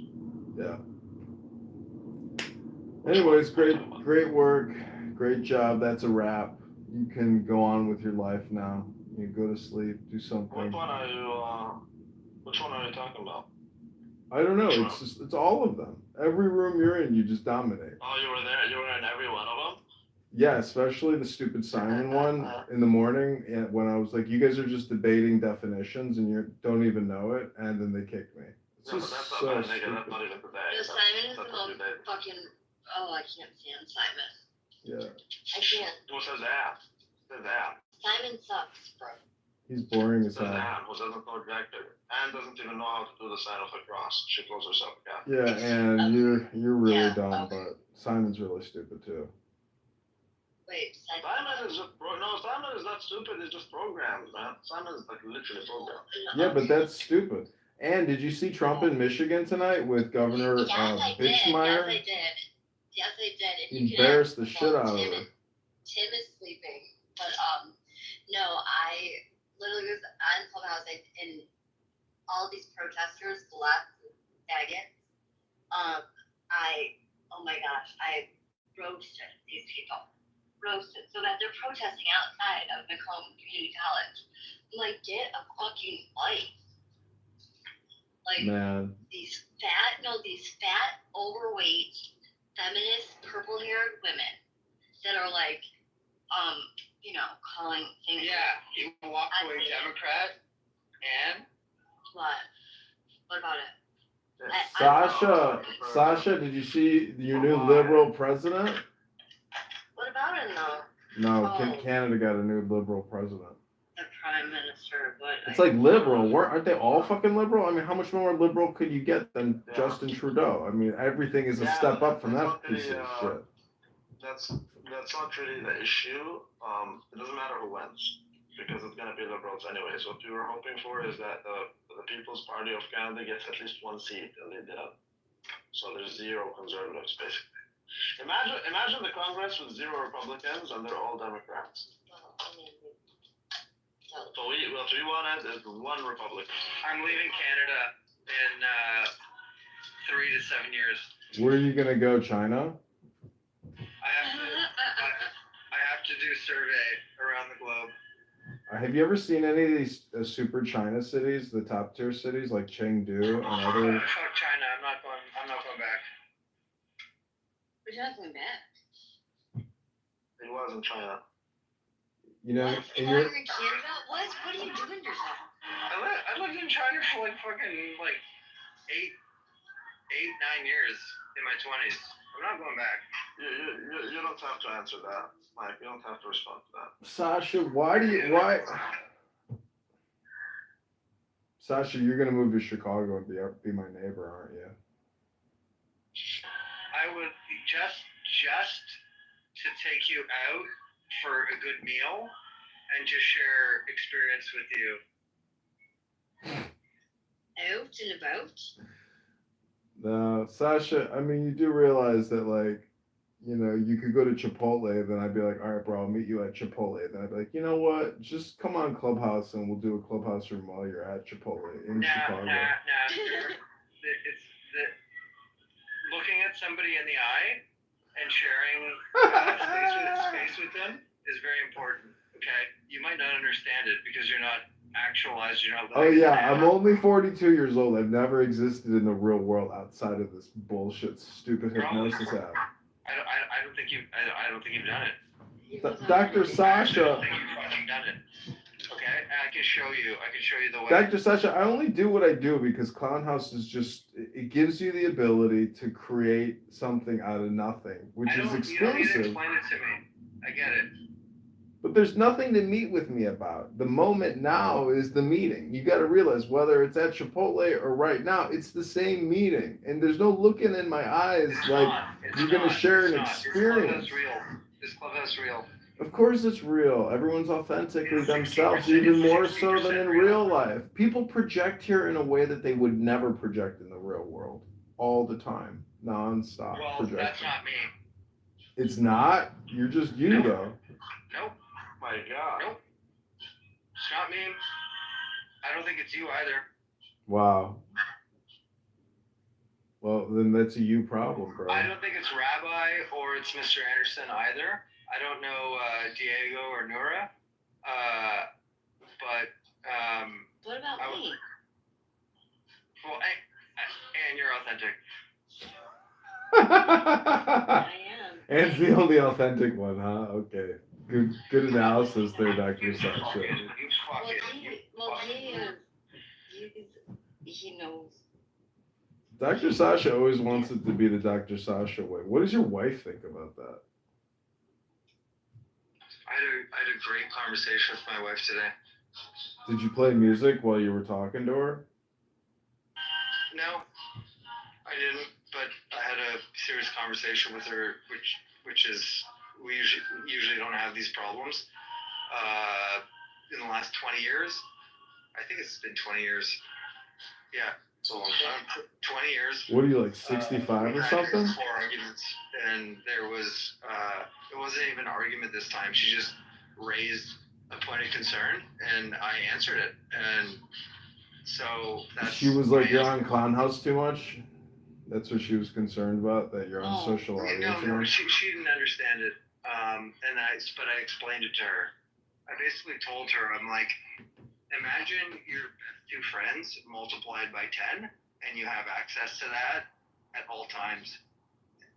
Yeah. Anyways, great work. Great job. That's a wrap. You can go on with your life now. You can go to sleep, do something. Which one are you talking about? I don't know. It's all of them. Every room you're in, you just dominate. Oh, you were there? You were in every one of them? Yeah, especially the stupid Simon one in the morning when I was like, you guys are just debating definitions and you don't even know it, and then they kicked me. It's just that's so not stupid. That's not even today. No, Simon is the most fucking. Oh, I can't stand Simon. Yeah. I can't. Who says that? Says that. Simon sucks, bro. He's boring as Says hell. Anne, who doesn't know Vector. Anne doesn't even know how to do the sign of the cross. She calls herself a cat. Yeah, and you're really dumb, okay. but Simon's really stupid too. Wait, Simon is just Simon is not stupid. He's just programmed, man. Simon is like literally programmed. Yeah, but that's stupid. And did you see Trump in Michigan tonight with Governor Bitchmeyer? Yes, I did. He embarrassed the shit out of her. Tim is sleeping, but no, I literally was on Clubhouse and all these protesters, left faggots. Oh my gosh, I roasted these people. Roasted, so that they're protesting outside of Macomb Community College. I'm like, get a fucking life. Like, Man. these fat, overweight, feminist, purple-haired women that are like, calling things. Yeah, you walk away Democrat, and What? What about it? Sasha, did you see your new liberal president? What about it though? No, Canada got a new liberal president. The prime minister, but it's like liberal. Aren't they all fucking liberal? I mean, how much more liberal could you get than Justin Trudeau? I mean, everything is a step up from that piece of shit. That's that's not really the issue. It doesn't matter who wins because it's gonna be liberals anyways. What we were hoping for is that the People's Party of Canada gets at least one seat, and they did. So there's 0 conservatives basically. Imagine the Congress with 0 Republicans and they're all Democrats. Well, I mean, so So what we wanted is 1 Republican. I'm leaving Canada in 3 to 7 years. Where are you gonna go, China? I have to do survey around the globe. Have you ever seen any of these super China cities, the top tier cities like Chengdu and other? Fuck China. I'm not going back. but you're not going back. He was in China. You know, What? in While your you're in Canada? What are you doing yourself? I lived in China for like fucking like 9 years in my 20s. I'm not going back. You don't have to answer that, Mike. You don't have to respond to that. Sasha, why? Sasha, you're gonna move to Chicago and be my neighbor, aren't you? I would just to take you out for a good meal and to share experience with you. Out and about? No, Sasha, I mean, you do realize that, like, you know, you could go to Chipotle, then I'd be like, all right, bro, I'll meet you at Chipotle. Then I'd be like, you know what? Just come on Clubhouse and we'll do a Clubhouse room while you're at Chipotle in Chicago. It's looking at somebody in the eye and sharing space with them is very important. Okay, you might not understand it because you're not actualized. You're not. Oh yeah, I'm only 42 years old. I've never existed in the real world outside of this bullshit, stupid hypnosis app. I don't think you've done it. Dr. I Sasha. don't think you've fucking done it. Okay, I can show you the way. Dr. Sasha, I only do what I do because Clown House is just, it gives you the ability to create something out of nothing, which is exclusive. You don't need to explain it to me. I get it. But there's nothing to meet with me about. The moment now is the meeting. You got to realize whether it's at Chipotle or right now, it's the same meeting. And there's no looking in my eyes you're going to share an experience. This Clubhouse real. Of course it's real. Everyone's authentically themselves, even more so than in real life. People project here in a way that they would never project in the real world. All the time. Non-stop projection. That's not me. It's not? You're just you, though. Nope. My God. Nope. It's not me. I don't think it's you either. Wow. Well, then that's a you problem, bro. I don't think it's Rabbi or it's Mr. Anderson either. I don't know Diego or Nura. But What about me? Well, and you're authentic. I am. And's the only authentic one, huh? Okay. Good analysis there, Dr. Sasha. He knows. Dr. Sasha always wants it to be the Dr. Sasha way. What does your wife think about that? I had a great conversation with my wife today. Did you play music while you were talking to her? No, I didn't. But I had a serious conversation with her, which is we usually don't have these problems. In the last 20 years, I think it's been 20 years. Yeah, it's a long time. 20 years. What are you, like 65 or something? 4 arguments, and there was it wasn't even an argument this time. She just raised a point of concern, and I answered it, and so that's. She was like, "You're on Clown House too much." That's what she was concerned about, that you're on social audio too much. She didn't understand it, but I explained it to her. I basically told her, I'm like, imagine your two friends multiplied by 10, and you have access to that at all times.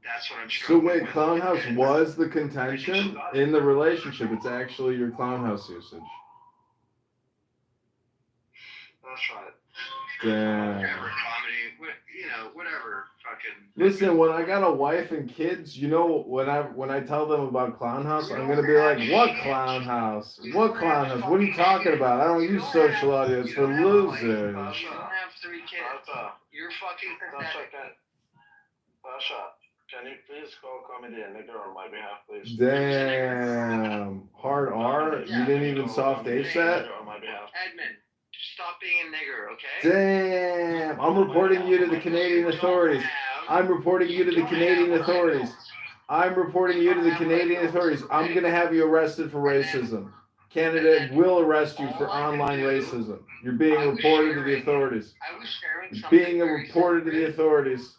That's what I'm So struggling wait, with. Clown House was the contention in the relationship. It's actually your Clown House usage. That's right. Damn. Whatever, comedy, whatever, fucking. Listen, when I got a wife and kids, you know, when I tell them about Clown House, I'm gonna be like, "What Clown House? What Clown House? What are you talking about? I don't use social audio. It's for losers." You don't have 3 kids. You're fucking pathetic. Sasha, Can you please call comedy a nigger on my behalf, please? Damn. Hard R? You didn't even soft H that? On my behalf. Edmund, stop being a nigger, okay? Damn. I'm reporting you to the Canadian authorities. I'm reporting you to the Canadian authorities. I'm reporting you to the Canadian authorities. I'm going to have you arrested for racism. Canada will arrest you for online racism. You're being reported to the authorities. I was sharing something. Being reported to the authorities.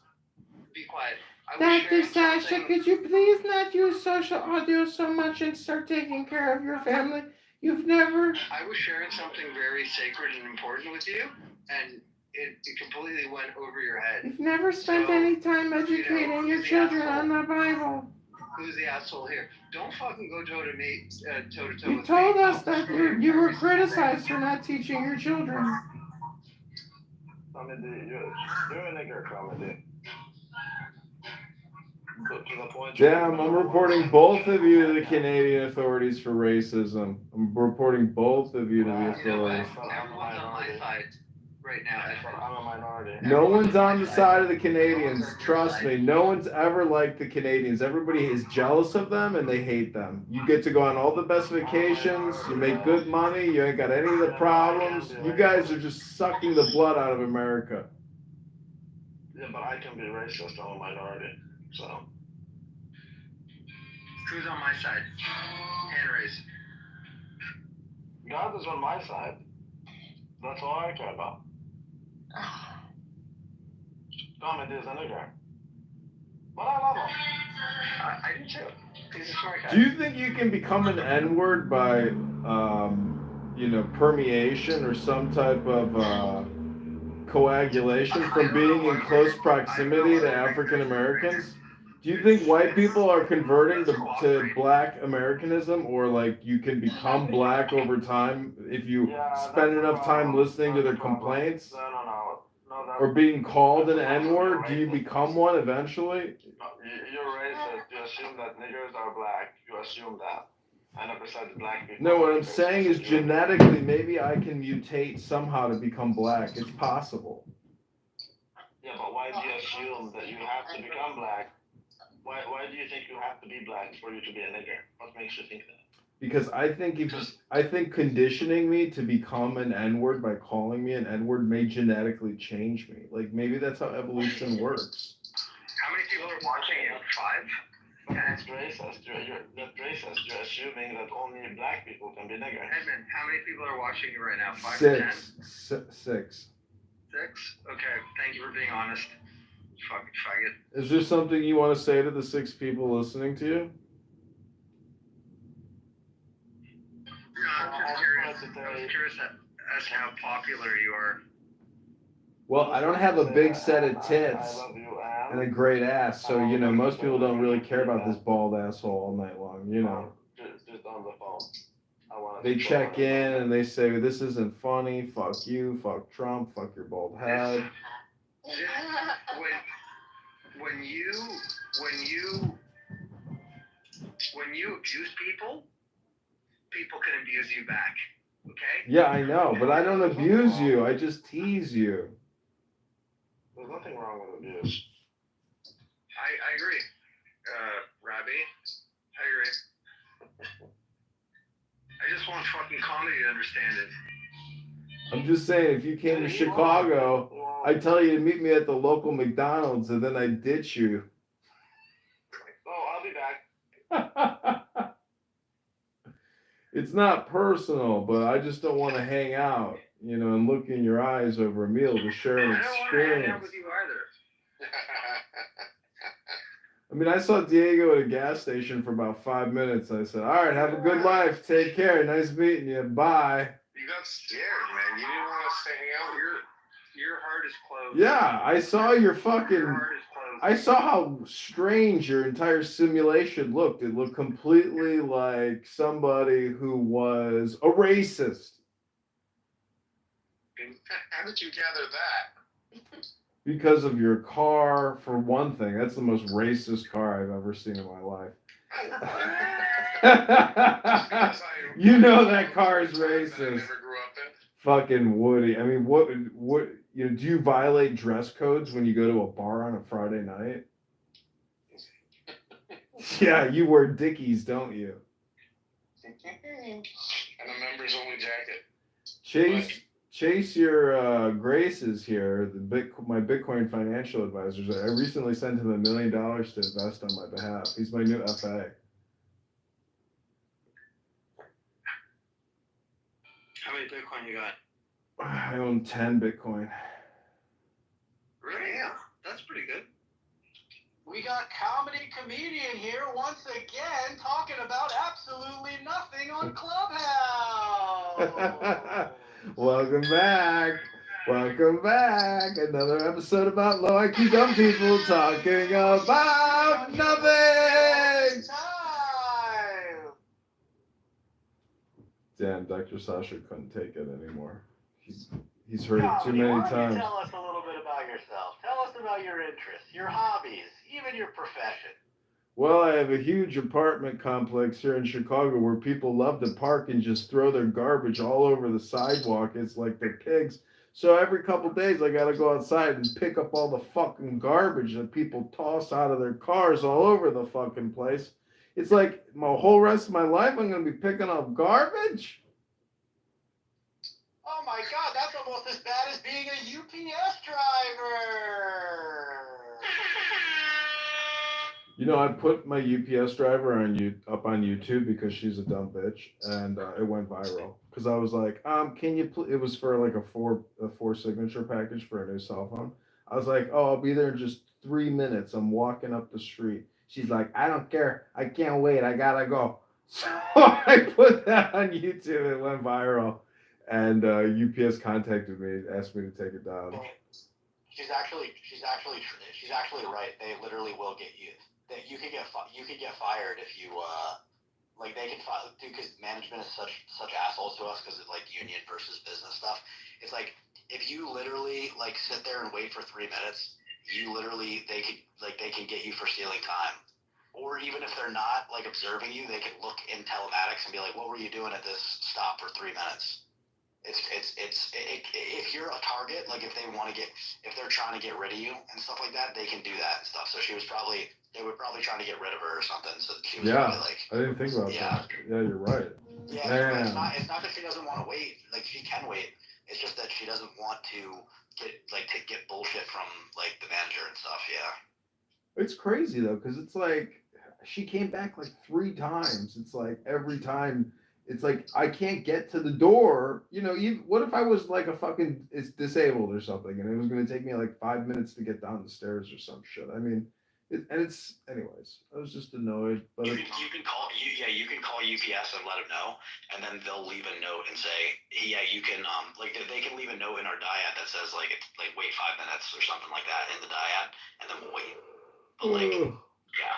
Be quiet. Dr. Sasha, could you please not use social audio so much and start taking care of your family? You've never... I was sharing something very sacred and important with you, and it completely went over your head. You've never spent any time educating your children on the Bible. Who's the asshole here? Don't fucking go toe to me, toe to toe. You told us that you were criticized for not teaching your children. Comedy, you're a nigger, comedy. To the point. Damn, I'm reporting both of you to the Canadian authorities for racism. I'm reporting both of you to the authorities. Everyone's on my side right now. I'm a minority. No one's on the side of the Canadians. Trust me, no one's ever liked the Canadians. Everybody is jealous of them and they hate them. You get to go on all the best vacations, you make good money, you ain't got any of the problems. You guys are just sucking the blood out of America. Yeah, but I can be racist. I'm a minority. So. Who's on my side? Hand raise. God is on my side. That's all I care about. Comedy is a nigger. But I love him. I do too. He's a smart guy. Do you think you can become an N-word by, permeation or some type of coagulation from being in close proximity to African Americans? Do you think white people are converting to black Americanism, or like you can become black over time if you spend enough time listening to their complaints? No, or being called an N-word? Do you become one eventually? You're racist. You assume that niggers are black. You assume that. I never said black people. No, what I'm saying is genetically, maybe I can mutate somehow to become black. It's possible. Yeah, but why do you assume that you have to become black? Why do you think you have to be black for you to be a nigger? What makes you think that? Because I think conditioning me to become an N-word by calling me an N-word may genetically change me. Like maybe that's how evolution works. How many people are watching you? 5? That's racist. You're racist. You're assuming that only black people can be nigger. Edmund, how many people are watching you right now? 5 Six. or 10? 6. 6? Okay, thank you for being honest. Fucking faggot. Is there something you want to say to the 6 people listening to you? No, I'm just curious. I was curious as to how popular you are. Well, I don't have a big set of tits and a great ass, so most people don't really care about this bald asshole all night long. Just on the phone. They check in and they say, "This isn't funny. Fuck you. Fuck Trump. Fuck your bald head." When you abuse people can abuse you back. Okay? Yeah, I know, but I don't abuse you. I just tease you. There's nothing wrong with abuse. I agree, Robbie. I agree. I just want fucking comedy to understand it. I'm just saying, if you came to Chicago, I'd tell you to meet me at the local McDonald's, and then I'd ditch you. Oh, I'll be back. It's not personal, but I just don't want to hang out, and look in your eyes over a meal to share an experience. I don't want to hang out with you either. I mean, I saw Diego at a gas station for about 5 minutes. I said, "All right, have a good life. Take care. Nice meeting you. Bye." You got scared, man. You didn't want us to hang out. Your heart is closed. Yeah, I saw your fucking... I saw how strange your entire simulation looked. It looked completely like somebody who was a racist. How did you gather that? Because of your car, for one thing. That's the most racist car I've ever seen in my life. You know that car is racist. Fucking Woody. I mean, what do you violate dress codes when you go to a bar on a Friday night? Yeah, you wear Dickies, don't you? And a members only jacket. Chase your graces here. My Bitcoin financial advisors. I recently sent him $1 million to invest on my behalf. He's my new FA. How many Bitcoin you got? I own 10 Bitcoin. Really? Yeah, that's pretty good. We got comedy comedian here once again talking about absolutely nothing on Clubhouse. Welcome back. Welcome back. Another episode about low IQ dumb people talking about nothing. Time. Damn, Dr. Sasha couldn't take it anymore. He's heard it too Comedy, many why don't times. you tell us a little bit about yourself? Tell us about your interests, your hobbies, even your profession. Well, I have a huge apartment complex here in Chicago where people love to park and just throw their garbage all over the sidewalk. It's like they're pigs. So every couple days, I got to go outside and pick up all the fucking garbage that people toss out of their cars all over the fucking place. It's like my whole rest of my life, I'm going to be picking up garbage. Oh my God, that's almost as bad as being a UPS driver. You know, I put my UPS driver up on YouTube because she's a dumb bitch, and it went viral. Because I was like, can you? It was for like a four signature package for a new cell phone. I was like, oh, I'll be there in just 3 minutes. I'm walking up the street. She's like, I don't care. I can't wait. I gotta go. So I put that on YouTube. It went viral, and UPS contacted me, asked me to take it down. She's actually right. They literally will get you. That you could get fired if you like they can file because management is such assholes to us because it's like union versus business stuff. It's like if you literally like sit there and wait for 3 minutes, they can get you for stealing time. Or even if they're not like observing you, they can look in telematics and be like, what were you doing at this stop for 3 minutes? If you're a target, like if they're trying to get rid of you and stuff like that, they can do that and stuff. So they were probably trying to get rid of her or something. So she was probably like, I didn't think about that. Yeah, you're right. Yeah, it's not that she doesn't want to wait. Like she can wait. It's just that she doesn't want to get bullshit from like the manager and stuff. Yeah. It's crazy though, because it's like she came back like 3 times. It's like every time, it's like I can't get to the door. You know, what if I was like it's disabled or something, and it was going to take me like 5 minutes to get down the stairs or some shit. I mean, anyways. I was just annoyed, but you can call UPS and let them know, and then they'll leave a note and say, yeah, you can they can leave a note in our dyad that says like it's like wait 5 minutes or something like that in the dyad, and then we'll wait. But like, yeah.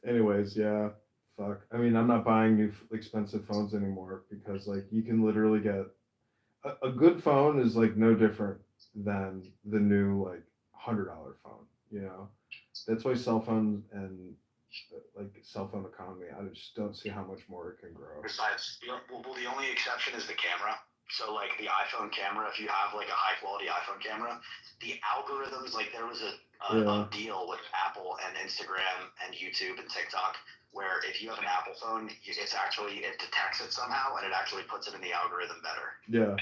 Anyways, yeah, fuck. I mean, I'm not buying new expensive phones anymore because like you can literally get a good phone is like no different than the new like $100 phone. You know, that's why cell phones and like cell phone economy, I just don't see how much more it can grow. Besides, the only exception is the camera. So like the iPhone camera, if you have like a high quality iPhone camera, the algorithms, like there was a deal with Apple and Instagram and YouTube and TikTok where if you have an Apple phone, it detects it somehow and it actually puts it in the algorithm better. Yeah.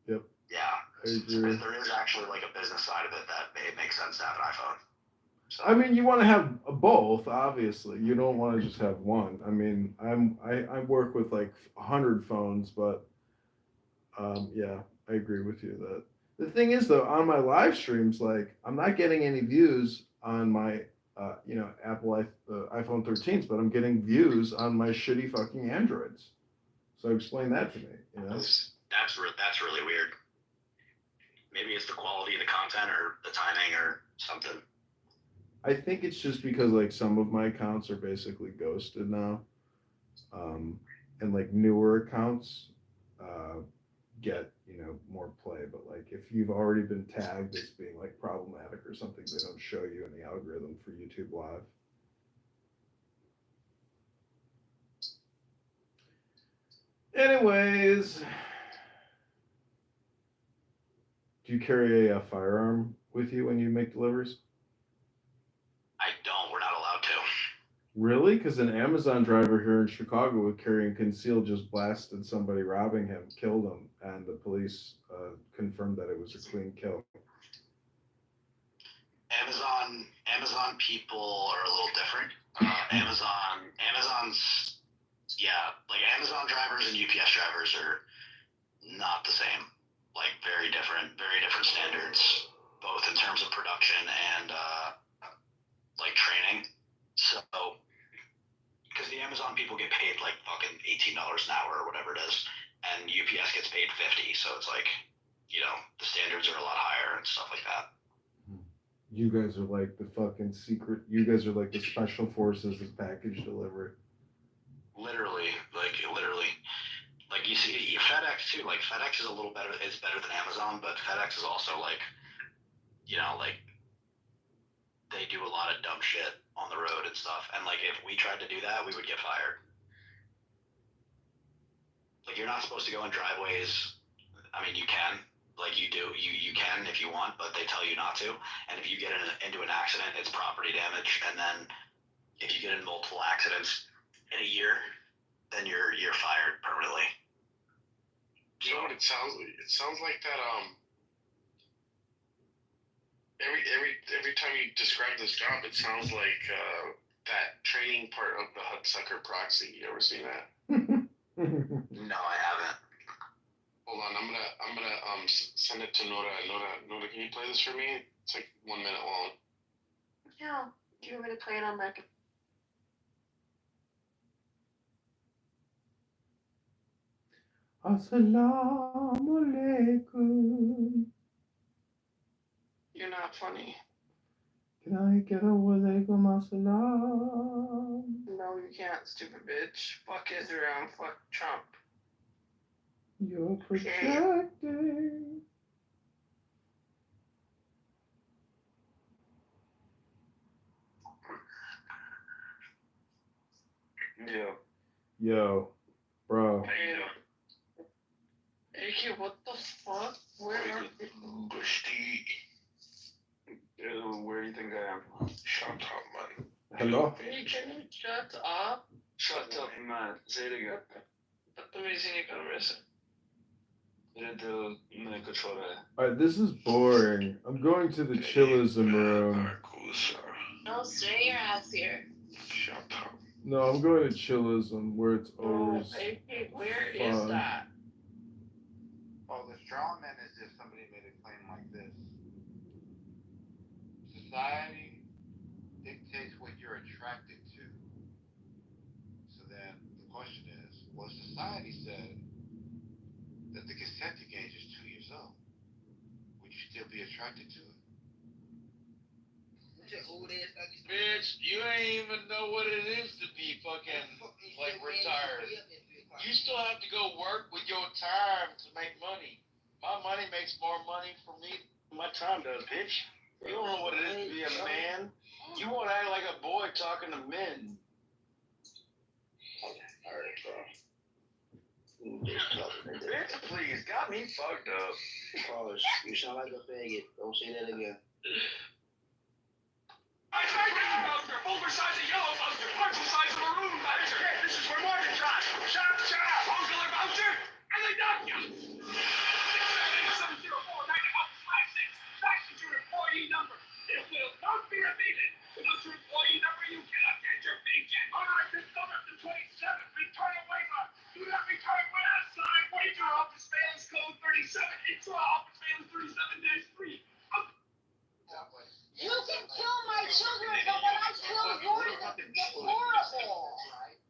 Yep. Yeah. So there is actually like a business side of it that it makes sense to have an iPhone. So. I mean, you want to have both, obviously. You don't want to just have one. I mean, I work with like 100 phones, but yeah, I agree with you that the thing is though, on my live streams, like I'm not getting any views on my Apple iPhone 13s, but I'm getting views on my shitty fucking Androids. So explain that to me. You know, that's really weird. Maybe it's the quality of the content or the timing or something. I think it's just because like some of my accounts are basically ghosted now, and like newer accounts get more play. But like if you've already been tagged as being like problematic or something, they don't show you in the algorithm for YouTube Live. Anyways, do you carry a firearm with you when you make deliveries? I Really? Because an Amazon driver here in Chicago with carrying concealed just blasted somebody robbing him, killed him, and the police confirmed that it was a clean kill. Amazon people are a little different. Amazon's like Amazon drivers and UPS drivers are not the same. Like very different standards, both in terms of production and like training. So, because the Amazon people get paid like fucking $18 an hour or whatever it is, and UPS gets paid $50. So it's like, the standards are a lot higher and stuff like that. You guys are like the fucking secret. You guys are like the special forces of package delivery. Literally. Like you see FedEx too. Like FedEx is a little better. It's better than Amazon, but FedEx is also like, like they do a lot of dumb shit on the road and stuff. And like if we tried to do that, we would get fired. Like you're not supposed to go in driveways. I mean, you can. Like you do, you can if you want, but they tell you not to. And if you get into an accident, it's property damage. And then if you get in multiple accidents in a year, then you're fired permanently. You know what it sounds like? It sounds like that. Every time you describe this job, it sounds like that training part of the Hudsucker Proxy. You ever seen that? No, I haven't. Hold on, I'm gonna send it to Nora. Nora, can you play this for me? It's like 1 minute long. Yeah. Do you want me to play it on my Assalamu alaikum. You're not funny. Can I get a walaikum assalam? No, you can't, stupid bitch. Fuck Israel and fuck Trump. You're projecting. Yo, bro. AK, what the fuck? Where are you? Where do you think I am? Shut up, man. Hello? Hey, can you shut up? Shut up, man. Say it again. Alright, this is boring. I'm going to the chillism room. Cool, sir. No, stay your ass here. Shut up. No, I'm going to chillism where it's always AK, where is fun. that? Oh, the straw man is if somebody made a claim like this. Society dictates what you're attracted to. So then the question is, well, society said that the consenting age is 2 years old. Would you still be attracted to it? Bitch, you ain't even know what it is to be fucking like retired. You still have to go work with your time to make money. My money makes more money for me than my time does, bitch. You don't know what it is to be a man. You want to act like a boy talking to men. Alright, bro. Bitch, please, got me fucked up. Pause. You sound like a faggot. Don't say that again. I tried to voucher, oversized yellow voucher, partial size maroon voucher. This is where market drive. Shop, Uncle voucher, and they knock you. 678-704-9156. That's your employee number. It will not be repeated. Without your employee number, you cannot get your paycheck. All right, this summer to 27. Return a waiver. Do not return when outside. Wager office fails code 37. Intra office fails 37-3. You can kill my children, but when I kill yours, it's deplorable.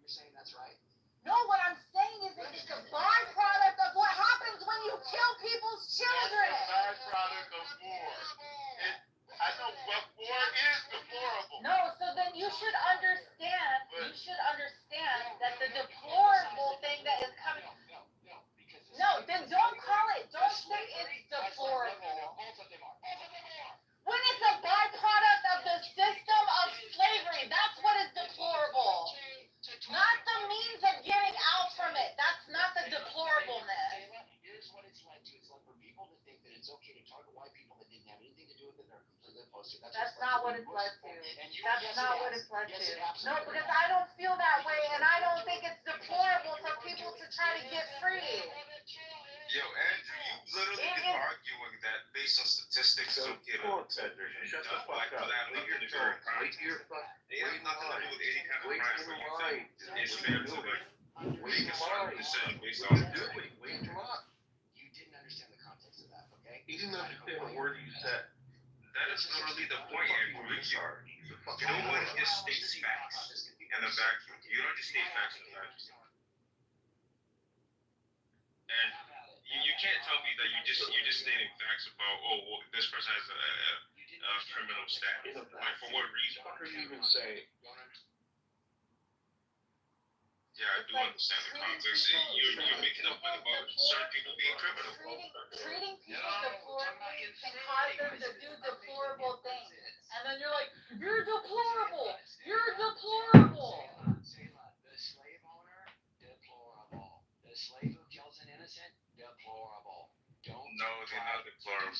You're saying that's right? No, what I'm saying is it's a byproduct of what happens when you kill people's children. It's a byproduct of war. I know what war is deplorable. No, so then you should understand that the deplorable thing that is coming. No, then don't call it. Don't say it's deplorable. When it's a byproduct of the system of supposed to. That's not what it's led to. And you, That's yes, not it what has. it's led Yes, to. it No, absolutely because has. I don't feel that way, and I don't think it's deplorable for people to try to get free. Yo, Andrew, you literally been arguing that based on statistics, So, don't get Paul, it. shut the fuck Like, up. that Wait nothing to do your with crime. wait your fuck. It has nothing to do with any kind of Wait crime. your But you mind. think it's fair to like Wait make a your certain mind. decision based What on you doing? Wait your mind. You didn't understand the context of that, okay? You didn't understand a word you said. that is literally the point, Andrew. No one just states facts in a vacuum. You don't just state facts in a vacuum. And you can't tell me that you're just stating facts about well, this person has a criminal status. Like for what reason? What are you even saying? Yeah, I do understand the context. You're making a point about certain people being criminal. Treating people deplorably can cause them to do deplorable things. And then you're like, you're deplorable. You're deplorable. The slave owner, deplorable. The slave who kills an innocent, deplorable. Don't No, they're not deplorable.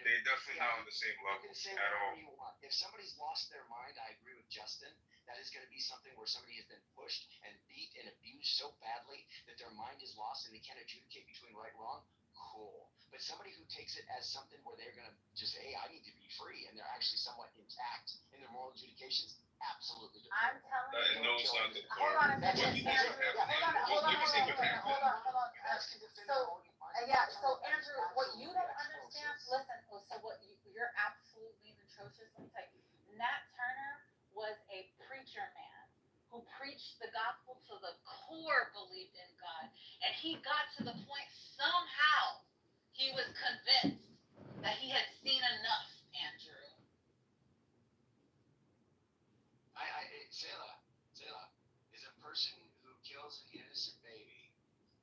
They're definitely not on the same You level can say at all. whatever you want. If somebody's lost their mind, I agree with Justin. That is going to be something where somebody has been pushed and beat and abused so badly that their mind is lost and they can't adjudicate between right and wrong. Cool. But somebody who takes it as something where they're going to just say, hey, I need to be free, and they're actually somewhat intact in their moral adjudications, absolutely. I'm telling you. No, it's not Hold deplorable. on a What second, do you think would Andrew. happen? Hold on. Let me see what happened. Hold on. So Andrew, what you don't understand, listen, so what you're absolutely atrocious. Let me tell you, Nat Turner was a preacher man who preached the gospel to the core, believed in God, and he got to the point somehow he was convinced that he had seen enough, Andrew. Selah is a person who kills an innocent baby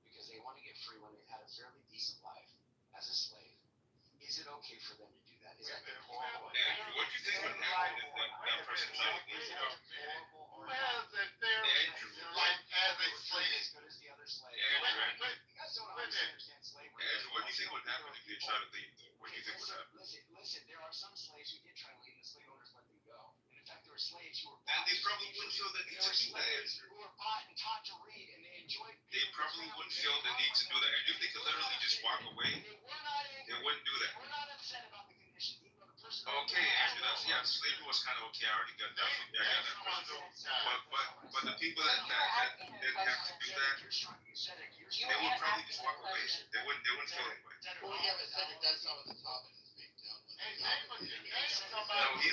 because they want to get free when they've had a fairly decent life as a slave. Is it okay for them to do that? Is that deplorable? Andrew, what do you think would happen if that person tried to get you out? Their life as a slave. As good as the other slave. Andrew, You guys don't understand slavery. Andrew, what do you think would happen if they try to leave? What do you think would happen? Listen, there are some slaves who did try to leave and the slave owners let them go. And in fact, there were slaves who were And they probably wouldn't feel the need to do that, slaves Andrew. who were bought and taught to read and they enjoyed. They probably wouldn't feel the need to do that. And if they could literally just walk away, they wouldn't do that. We're not upset about the conditions, even though the person. Okay, Andrew, slavery was kind of okay. I already got that. I got that question. But the people that didn't have to do that, they would probably just walk away. They wouldn't feel anyway. Well, yeah, but that's not what the topic is being dealt with. Hey, No, he